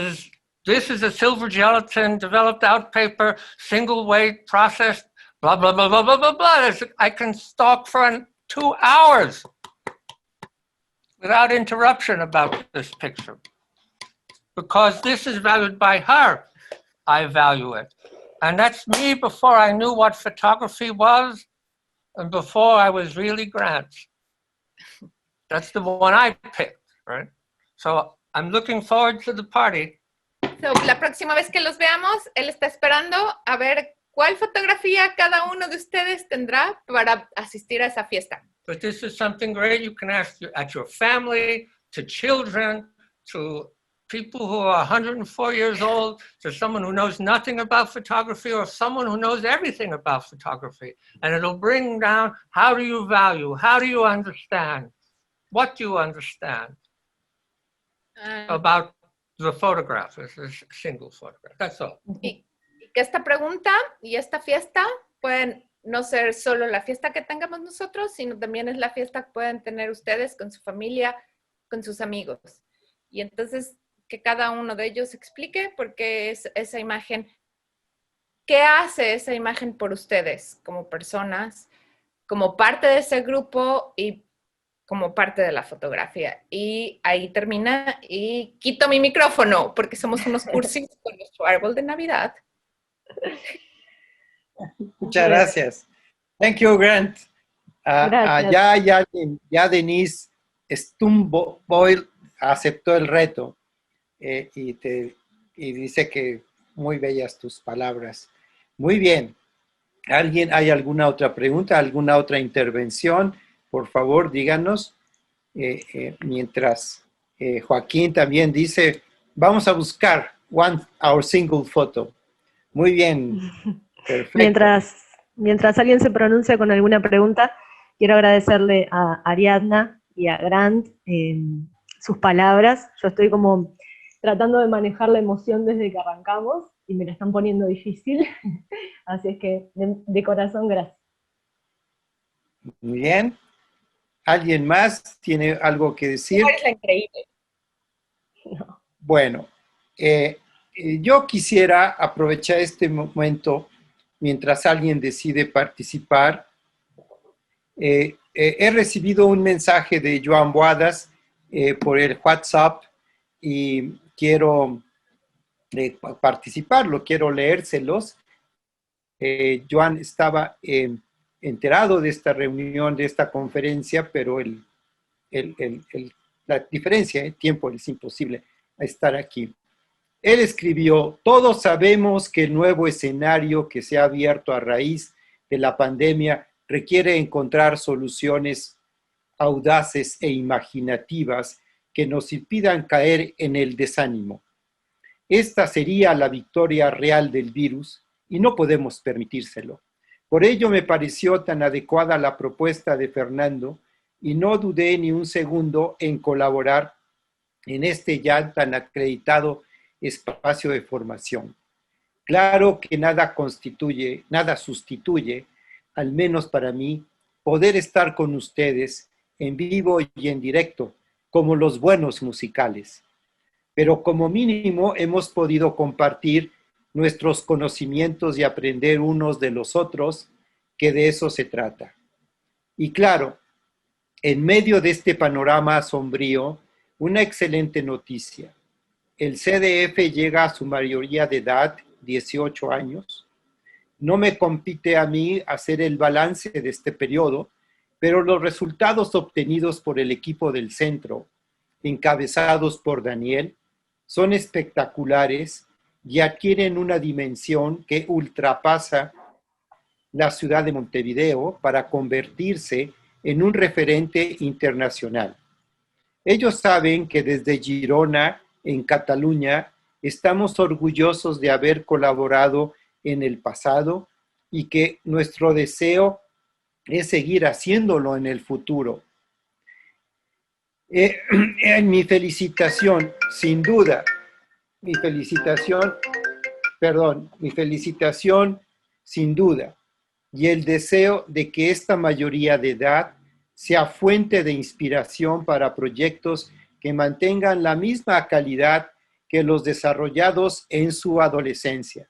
Speaker 5: is a silver gelatin developed out paper, single weight processed, blah, blah, blah, blah, blah, blah, blah. I can talk for 2 hours without interruption about this picture. Because this is valued by her, I value it. And that's me before I knew what photography was and before I was really Grant. That's the one I picked, right? So I'm looking forward to the party.
Speaker 4: So, la próxima vez que los veamos, él está esperando a ver cuál fotografía cada uno de ustedes tendrá para asistir a esa fiesta.
Speaker 5: But this is something great you can ask at your family, to children, to people who are 104 years old, to someone who knows nothing about photography or someone who knows everything about photography. And it'll bring down, how do you value? How do you understand? What do you understand about the photograph? It's a single photograph. That's all.
Speaker 4: Y que esta pregunta y esta fiesta pueden no ser solo la fiesta que tengamos nosotros, sino también es la fiesta que pueden tener ustedes con su familia, con sus amigos. Y entonces que cada uno de ellos explique por qué es esa imagen, qué hace esa imagen por ustedes como personas, como parte de ese grupo y como parte de la fotografía. Y ahí termina y quito mi micrófono porque somos unos cursis con nuestro árbol de Navidad.
Speaker 2: Muchas gracias. Thank you, Grant.
Speaker 3: Gracias.
Speaker 2: Ya Denise Stumboyle aceptó el reto y dice que muy bellas tus palabras. Muy bien. ¿Hay alguna otra pregunta, alguna otra intervención? Por favor, díganos. Mientras Joaquín también dice, vamos a buscar our single photo. Muy bien. Perfecto.
Speaker 3: Mientras alguien se pronuncia con alguna pregunta, quiero agradecerle a Ariadna y a Grant sus palabras. Yo estoy como tratando de manejar la emoción desde que arrancamos y me la están poniendo difícil. Así es que de corazón, gracias.
Speaker 2: Muy bien. ¿Alguien más tiene algo que decir?
Speaker 4: Es increíble.
Speaker 3: No.
Speaker 2: Bueno, yo quisiera aprovechar este momento mientras alguien decide participar. He recibido un mensaje de Joan Boadas por el WhatsApp y quiero participarlo, quiero leérselos. Joan estaba enterado de esta reunión, de esta conferencia, pero la diferencia de tiempo es imposible estar aquí. Él escribió, todos sabemos que el nuevo escenario que se ha abierto a raíz de la pandemia requiere encontrar soluciones audaces e imaginativas que nos impidan caer en el desánimo. Esta sería la victoria real del virus y no podemos permitírselo. Por ello me pareció tan adecuada la propuesta de Fernando y no dudé ni un segundo en colaborar en este ya tan acreditado espacio de formación. Claro que nada sustituye, al menos para mí, poder estar con ustedes en vivo y en directo, como los buenos musicales. Pero como mínimo hemos podido compartir nuestros conocimientos y aprender unos de los otros, que de eso se trata. Y claro, en medio de este panorama sombrío, una excelente noticia. El CDF llega a su mayoría de edad, 18 años. No me compete a mí hacer el balance de este periodo, pero los resultados obtenidos por el equipo del centro, encabezados por Daniel, son espectaculares y adquieren una dimensión que ultrapasa la ciudad de Montevideo para convertirse en un referente internacional. Ellos saben que desde Girona, en Cataluña, estamos orgullosos de haber colaborado en el pasado y que nuestro deseo es seguir haciéndolo en el futuro. Mi felicitación, sin duda, mi felicitación, sin duda, y el deseo de que esta mayoría de edad sea fuente de inspiración para proyectos que mantengan la misma calidad que los desarrollados en su adolescencia.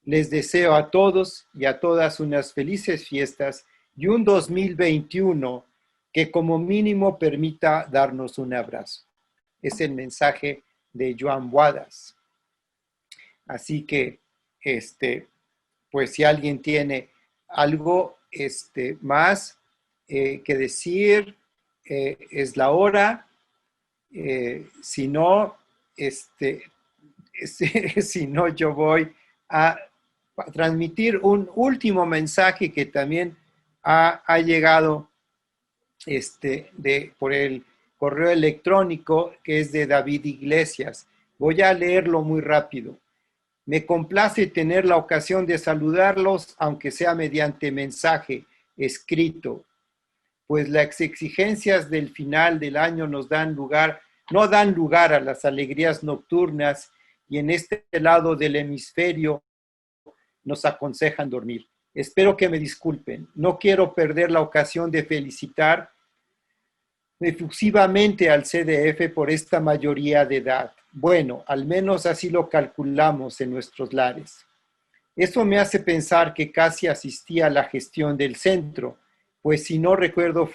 Speaker 2: Les deseo a todos y a todas unas felices fiestas y un 2021 que como mínimo permita darnos un abrazo. Es el mensaje de Joan Boadas. Así que, pues si alguien tiene algo más que decir, es la hora. Si no, si no, yo voy a transmitir un último mensaje que también ha llegado por el correo electrónico, que es de David Iglesias. Voy a leerlo muy rápido. Me complace tener la ocasión de saludarlos, aunque sea mediante mensaje escrito, pues las exigencias del final del año no dan lugar a las alegrías nocturnas y en este lado del hemisferio nos aconsejan dormir. Espero que me disculpen. No quiero perder la ocasión de felicitar efusivamente al CDF por esta mayoría de edad. Bueno, al menos así lo calculamos en nuestros lares. Eso me hace pensar que casi asistí a la gestión del centro, pues si no recuerdo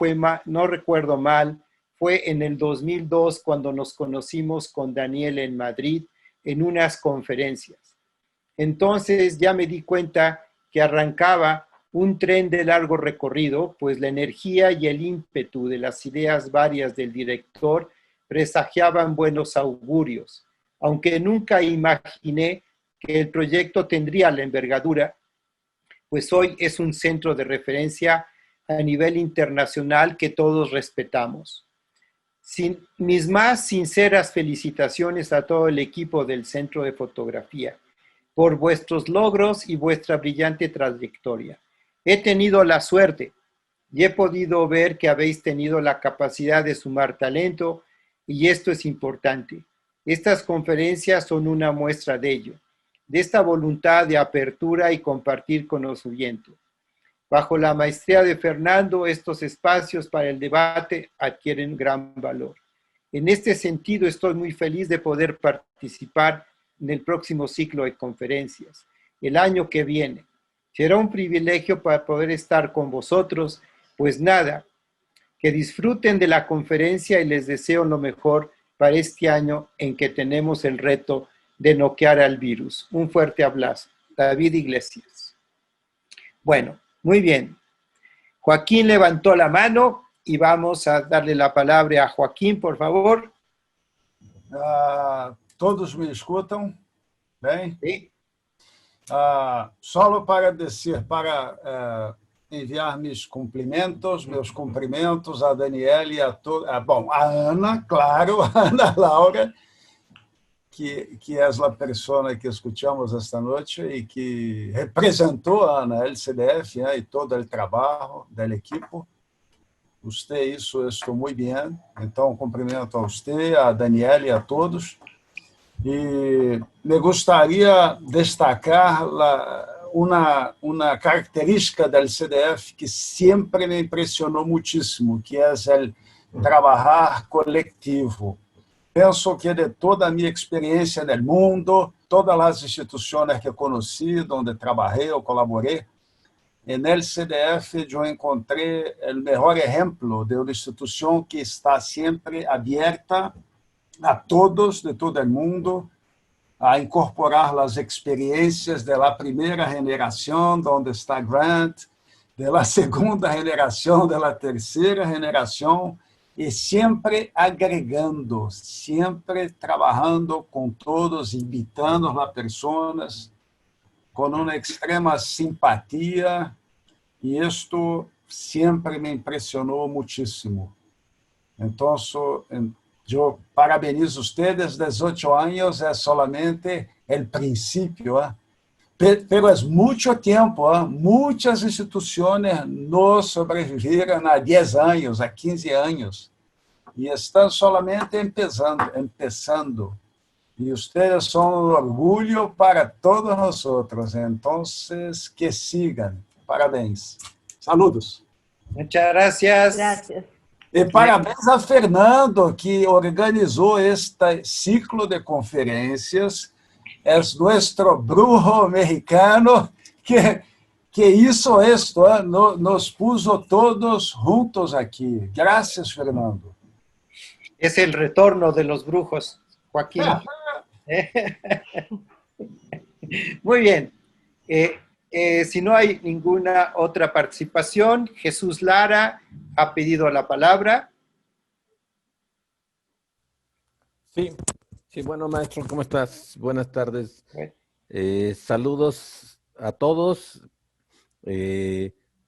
Speaker 2: mal, fue en el 2002 cuando nos conocimos con Daniel en Madrid en unas conferencias. Entonces ya me di cuenta que arrancaba un tren de largo recorrido, pues la energía y el ímpetu de las ideas varias del director presagiaban buenos augurios, aunque nunca imaginé que el proyecto tendría la envergadura, pues hoy es un centro de referencia a nivel internacional que todos respetamos. Mis más sinceras felicitaciones a todo el equipo del Centro de Fotografía por vuestros logros y vuestra brillante trayectoria. He tenido la suerte y he podido ver que habéis tenido la capacidad de sumar talento y esto es importante. Estas conferencias son una muestra de ello, de esta voluntad de apertura y compartir conocimiento. Bajo la maestría de Fernando, estos espacios para el debate adquieren gran valor. En este sentido, estoy muy feliz de poder participar en el próximo ciclo de conferencias, el año que viene. Será un privilegio para poder estar con vosotros, pues nada, que disfruten de la conferencia y les deseo lo mejor para este año en que tenemos el reto de noquear al virus. Un fuerte abrazo. David Iglesias. Bueno, muy bien. Joaquín levantó la mano y vamos a darle la palabra a Joaquín, por favor.
Speaker 6: Todos me escutam bem?
Speaker 2: Sí.
Speaker 6: Só para enviar meus cumprimentos a Daniela e a todos. Bom, a Ana, claro, a Ana Laura, que é a pessoa que escutamos esta noite e que representou a LCDF e todo o trabalho da equipe. Você, isso, estou muito bem. Então, cumprimento a você, a Daniela e a todos. E me gostaria de destacar uma característica da LCDF que sempre me impressionou muitíssimo, que é o trabalhar coletivo. Penso que de toda a minha experiência no mundo, todas as instituições que eu conheci, onde trabalhei ou colaborei, no LCDF eu encontrei o melhor exemplo de uma instituição que está sempre aberta a todos de todo o mundo, a incorporar as experiências da primeira geração, onde está Grant, da segunda geração, da terceira geração, e sempre agregando, sempre trabalhando com todos, invitando as pessoas, com uma extrema simpatia, e isto sempre me impressionou muitíssimo. Então, Yo parabenizo a ustedes, 18 años es solamente el principio, ¿eh? Pero es mucho tiempo, ¿eh? Muchas instituciones no sobrevivieron a 10 años, a 15 años, y están solamente empezando. Y ustedes son un orgullo para todos nosotros, entonces que sigan. Parabéns. Saludos.
Speaker 2: Muchas gracias.
Speaker 3: Gracias.
Speaker 6: E parabéns a Fernando, que organizou este ciclo de conferências. É nosso brujo mexicano que hizo esto, ¿eh? Nos puso todos juntos aquí. Gracias, Fernando.
Speaker 2: Es el retorno de los brujos, Joaquín. Muy bien. Si no hay ninguna otra participación, Jesús Lara ha pedido la palabra.
Speaker 7: Sí, sí, bueno, maestro, ¿cómo estás? Buenas tardes.
Speaker 2: Bueno.
Speaker 7: Saludos a todos.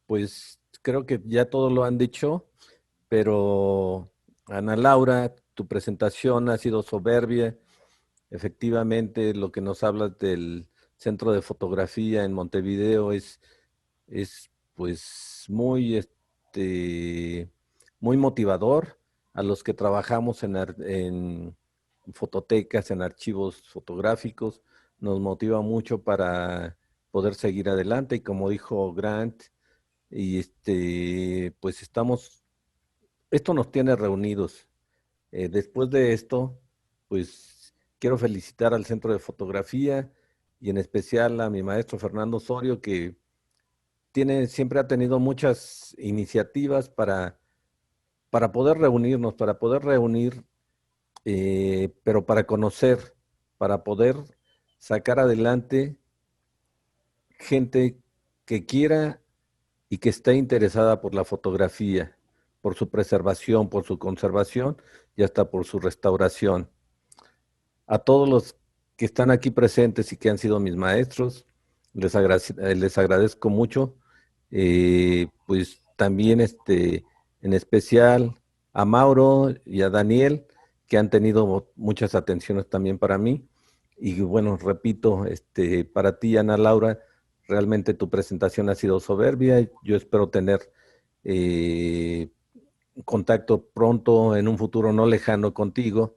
Speaker 7: Pues creo que ya todo lo han dicho, pero Ana Laura, tu presentación ha sido soberbia. Efectivamente, lo que nos hablas del Centro de Fotografía en Montevideo es pues muy, muy motivador a los que trabajamos en fototecas, en archivos fotográficos. Nos motiva mucho para poder seguir adelante, y como dijo Grant, y pues esto nos tiene reunidos. Después de esto, pues quiero felicitar al Centro de Fotografía y en especial a mi maestro Fernando Osorio, que siempre ha tenido muchas iniciativas para poder reunirnos, pero para conocer, para poder sacar adelante gente que quiera y que esté interesada por la fotografía, por su preservación, por su conservación y hasta por su restauración. A todos los que están aquí presentes y que han sido mis maestros, les agradezco mucho. Pues también en especial a Mauro y a Daniel, que han tenido muchas atenciones también para mí. Y bueno, repito, para ti, Ana Laura, realmente tu presentación ha sido soberbia. Yo espero tener contacto pronto, en un futuro no lejano, contigo.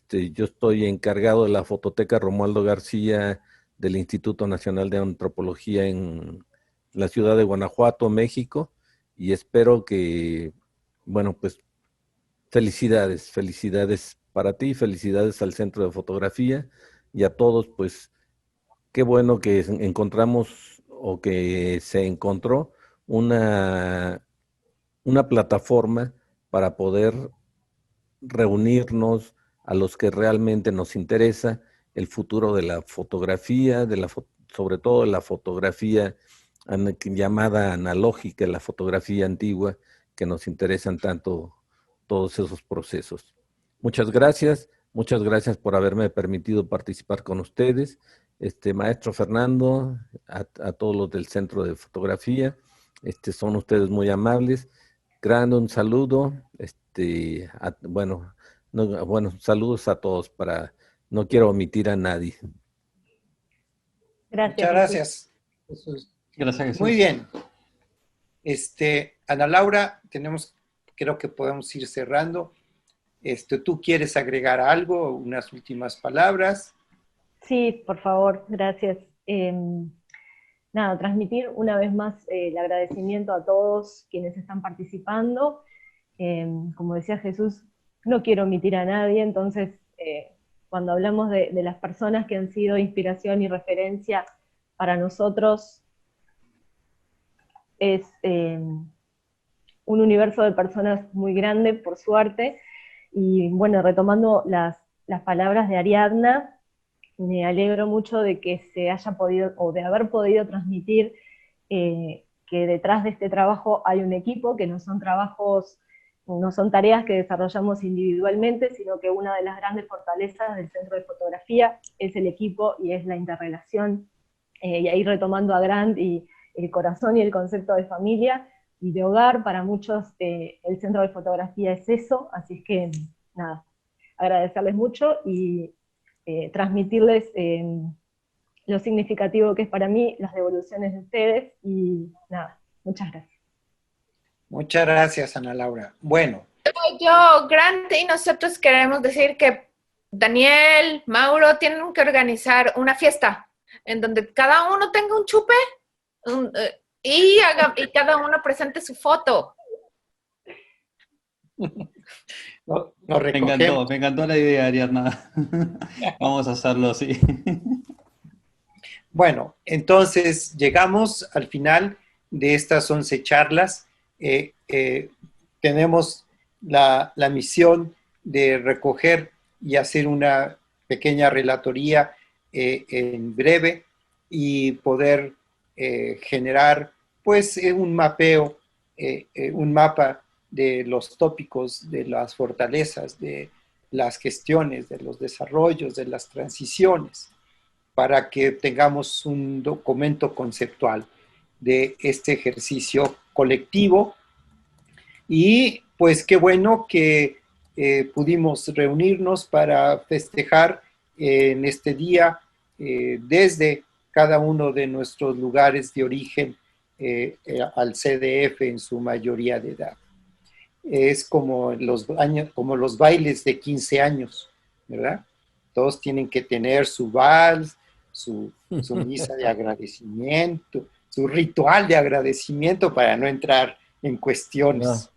Speaker 7: Yo estoy encargado de la Fototeca Romualdo García del Instituto Nacional de Antropología en la ciudad de Guanajuato, México, y espero que, bueno, pues felicidades para ti, felicidades al Centro de Fotografía y a todos, pues qué bueno que encontramos o que se encontró una plataforma para poder reunirnos a los que realmente nos interesa el futuro de la fotografía, sobre todo de la fotografía llamada analógica, la fotografía antigua, que nos interesan tanto todos esos procesos. Muchas gracias por haberme permitido participar con ustedes. Maestro Fernando, a todos los del Centro de Fotografía, son ustedes muy amables. Grande, un saludo, saludos a todos, no quiero omitir a nadie.
Speaker 3: Gracias.
Speaker 2: Muchas gracias, Jesús.
Speaker 8: Gracias, Jesús.
Speaker 2: Muy bien. Ana Laura, creo que podemos ir cerrando. ¿Tú quieres agregar algo, unas últimas palabras?
Speaker 3: Sí, por favor, gracias. Nada, transmitir una vez más el agradecimiento a todos quienes están participando. Como decía Jesús, no quiero omitir a nadie, entonces cuando hablamos de las personas que han sido inspiración y referencia para nosotros, es un universo de personas muy grande, por suerte. Y bueno, retomando las palabras de Ariadna, me alegro mucho de que se haya podido, o de haber podido transmitir que detrás de este trabajo hay un equipo, que no son tareas que desarrollamos individualmente, sino que una de las grandes fortalezas del Centro de Fotografía es el equipo y es la interrelación. Y ahí retomando a Grant y el corazón y el concepto de familia y de hogar, para muchos el Centro de Fotografía es eso, así es que nada, agradecerles mucho y transmitirles lo significativo que es para mí las devoluciones de ustedes, y nada, muchas gracias.
Speaker 2: Muchas gracias, Ana Laura. Bueno.
Speaker 4: Yo, Grant, y nosotros queremos decir que Daniel, Mauro, tienen que organizar una fiesta en donde cada uno tenga un chupe y cada uno presente su foto.
Speaker 2: Me
Speaker 8: encantó la idea, Ariadna. Vamos a hacerlo, sí.
Speaker 2: Bueno, entonces llegamos al final de estas 11 charlas. Tenemos la misión de recoger y hacer una pequeña relatoría en breve y poder generar pues un mapeo, un mapa de los tópicos, de las fortalezas, de las gestiones, de los desarrollos, de las transiciones, para que tengamos un documento conceptual de este ejercicio colectivo. Y pues qué bueno que pudimos reunirnos para festejar en este día desde cada uno de nuestros lugares de origen al CDF en su mayoría de edad. Es como los bailes de 15 años, ¿verdad? Todos tienen que tener su vals, su misa de agradecimiento, su ritual de agradecimiento para no entrar en cuestiones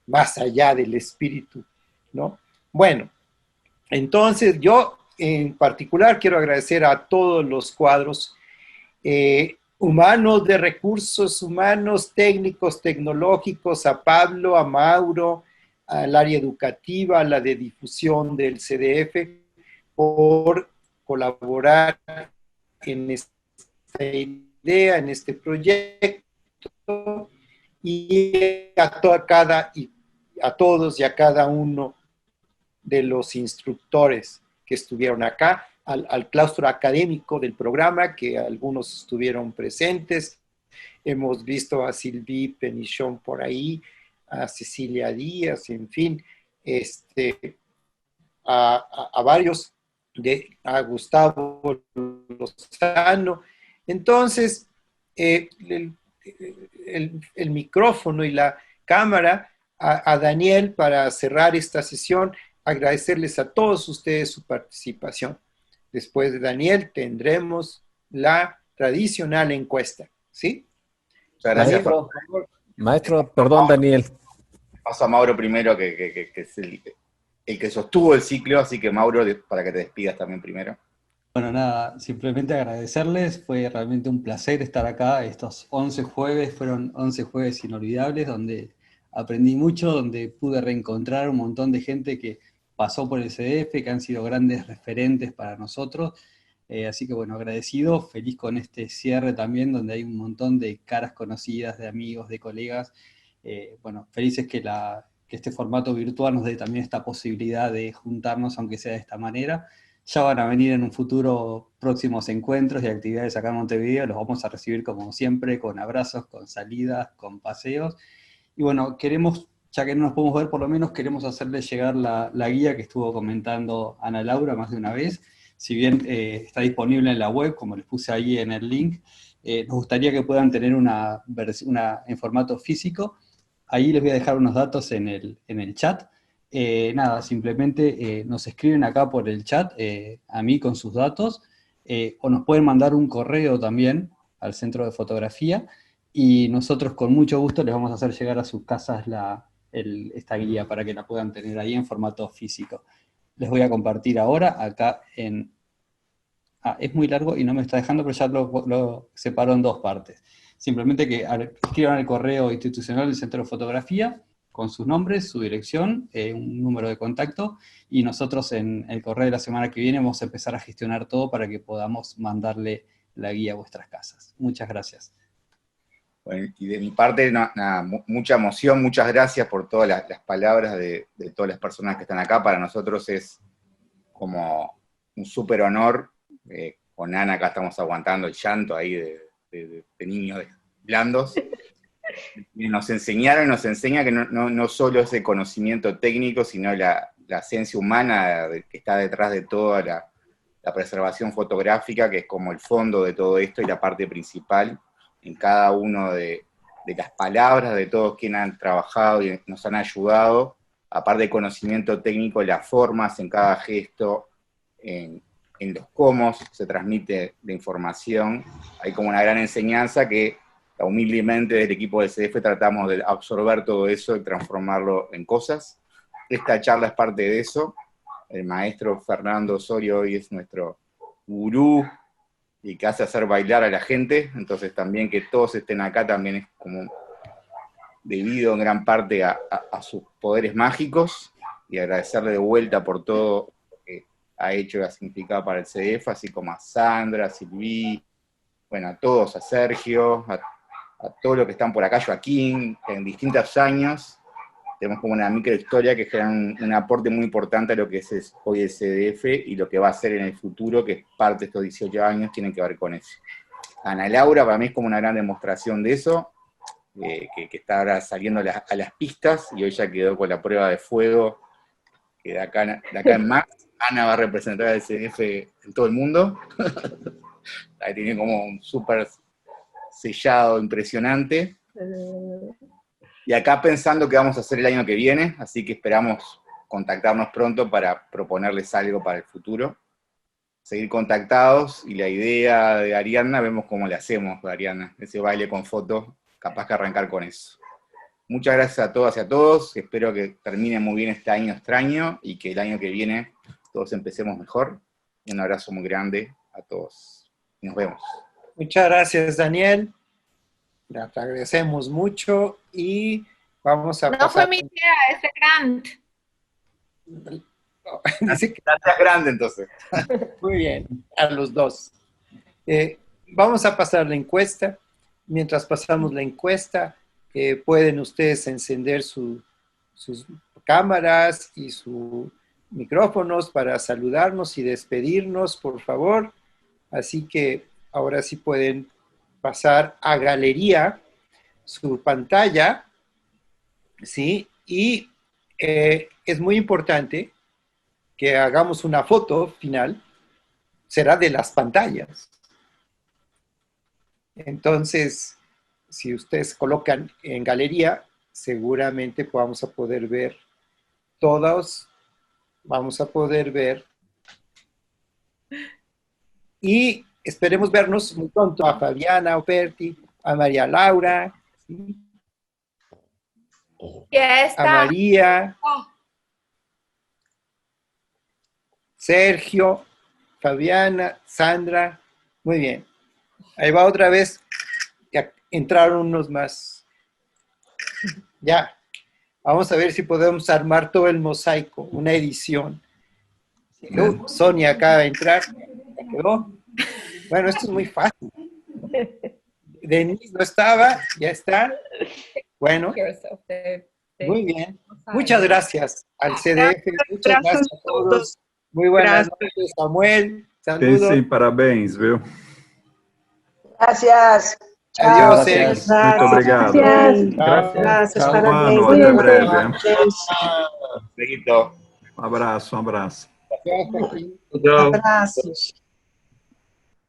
Speaker 2: más allá del espíritu, ¿no? Bueno, entonces yo en particular quiero agradecer a todos los cuadros humanos, de recursos humanos, técnicos, tecnológicos, a Pablo, a Mauro, al área educativa, a la de difusión del CDF, por colaborar en esta idea, en este proyecto, y a todos y a cada uno de los instructores que estuvieron acá, al claustro académico del programa, que algunos estuvieron presentes. Hemos visto a Sylvie Penichon por ahí, a Cecilia Díaz, en fin, a varios, a Gustavo Lozano. Entonces, el micrófono y la cámara a Daniel para cerrar esta sesión, agradecerles a todos ustedes su participación. Después de Daniel tendremos la tradicional encuesta, ¿sí?
Speaker 1: Muchas gracias.
Speaker 7: Maestro, perdón, Daniel.
Speaker 1: Paso a Mauro primero, que es el que sostuvo el ciclo, así que Mauro, para que te despidas también primero.
Speaker 8: Bueno, nada, simplemente agradecerles, fue realmente un placer estar acá. Estos 11 jueves fueron 11 jueves inolvidables, donde aprendí mucho, donde pude reencontrar un montón de gente que pasó por el CDF, que han sido grandes referentes para nosotros. Así que bueno, agradecido, feliz con este cierre también, donde hay un montón de caras conocidas, de amigos, de colegas. Bueno, felices que este formato virtual nos dé también esta posibilidad de juntarnos, aunque sea de esta manera. Ya van a venir en un futuro próximos encuentros y actividades acá en Montevideo, los vamos a recibir como siempre, con abrazos, con salidas, con paseos. Y bueno, queremos, ya que no nos podemos ver, por lo menos queremos hacerles llegar la guía que estuvo comentando Ana Laura más de una vez. Si bien está disponible en la web, como les puse ahí en el link, nos gustaría que puedan tener una en formato físico. Ahí les voy a dejar unos datos en el chat. Nada, simplemente nos escriben acá por el chat, a mí con sus datos, o nos pueden mandar un correo también al centro de fotografía, y nosotros con mucho gusto les vamos a hacer llegar a sus casas esta guía para que la puedan tener ahí en formato físico. Les voy a compartir ahora acá en... es muy largo y no me está dejando, pero ya lo separo en dos partes. Simplemente que escriban el correo institucional del Centro de Fotografía, con sus nombres, su dirección, un número de contacto, y nosotros en el correo de la semana que viene vamos a empezar a gestionar todo para que podamos mandarle la guía a vuestras casas. Muchas gracias.
Speaker 1: Bueno, y de mi parte, nada, mucha emoción, muchas gracias por todas las palabras de todas las personas que están acá. Para nosotros es como un súper honor. Con Ana acá estamos aguantando el llanto ahí de niños blandos. Nos enseñaron y nos enseña que no solo es el conocimiento técnico, sino la esencia humana que está detrás de toda la preservación fotográfica, que es como el fondo de todo esto y la parte principal, en cada uno de las palabras de todos quienes han trabajado y nos han ayudado, aparte de conocimiento técnico, las formas en cada gesto, en los cómo se transmite la información. Hay como una gran enseñanza que humildemente del equipo del CDF tratamos de absorber todo eso y transformarlo en cosas. Esta charla es parte de eso. El maestro Fernando Osorio hoy es nuestro gurú y que hace hacer bailar a la gente, entonces también que todos estén acá también es como debido en gran parte a sus poderes mágicos, y agradecerle de vuelta por todo que ha hecho y ha significado para el CDF, así como a Sandra, a Silvi, bueno, a todos, a Sergio, a todos los que están por acá, Joaquín, en distintos años. Tenemos como una microhistoria que genera un aporte muy importante a lo que es hoy el CDF y lo que va a ser en el futuro, que es parte de estos 18 años, tienen que ver con eso. Ana Laura para mí es como una gran demostración de eso, que está ahora saliendo a las pistas, y hoy ya quedó con la prueba de fuego, que de acá en más, Ana va a representar al CDF en todo el mundo. Ahí tiene como un súper sellado impresionante. Y acá pensando qué vamos a hacer el año que viene, así que esperamos contactarnos pronto para proponerles algo para el futuro. Seguir contactados, y la idea de Ariadna, vemos cómo le hacemos a Ariadna, ese baile con fotos, capaz que arrancar con eso. Muchas gracias a todas y a todos, espero que termine muy bien este año extraño, y que el año que viene todos empecemos mejor. Un abrazo muy grande a todos. Nos vemos.
Speaker 2: Muchas gracias, Daniel. Le agradecemos mucho y vamos a
Speaker 4: No
Speaker 2: pasar...
Speaker 4: fue mi idea, es de Grant.
Speaker 2: Dice que...
Speaker 1: Gracias grande, entonces.
Speaker 2: Muy bien, a los dos. Vamos a pasar la encuesta. Mientras pasamos la encuesta, pueden ustedes encender sus cámaras y sus micrófonos para saludarnos y despedirnos, por favor. Así que ahora sí pueden pasar a galería su pantalla, ¿sí? Y es muy importante que hagamos una foto final, será de las pantallas. Entonces, si ustedes colocan en galería, seguramente vamos a poder ver todos, vamos a poder ver, y esperemos vernos muy pronto a Fabiana Operti, a María Laura, ¿sí?
Speaker 4: Ya está.
Speaker 2: A María, Sergio, Fabiana, Sandra, muy bien. Ahí va otra vez, ya entraron unos más. Ya, vamos a ver si podemos armar todo el mosaico, una edición. Sonia acaba de entrar, ¿ya quedó? Bueno, esto es muy fácil. Denise no estaba, ya está. Bueno, muy bien. Muchas gracias al CDF, muchas gracias a todos. Muy buenas noches, Samuel. Saludos.
Speaker 9: Sim, parabéns, viu?
Speaker 10: Gracias.
Speaker 2: Adiós.
Speaker 8: Gracias.
Speaker 9: Muito obrigado.
Speaker 10: Gracias,
Speaker 9: Chao,
Speaker 10: parabéns.
Speaker 9: mano, até breve.
Speaker 1: Seguito.
Speaker 9: Um abraço, um abraço.
Speaker 2: Gracias.
Speaker 10: Abraços.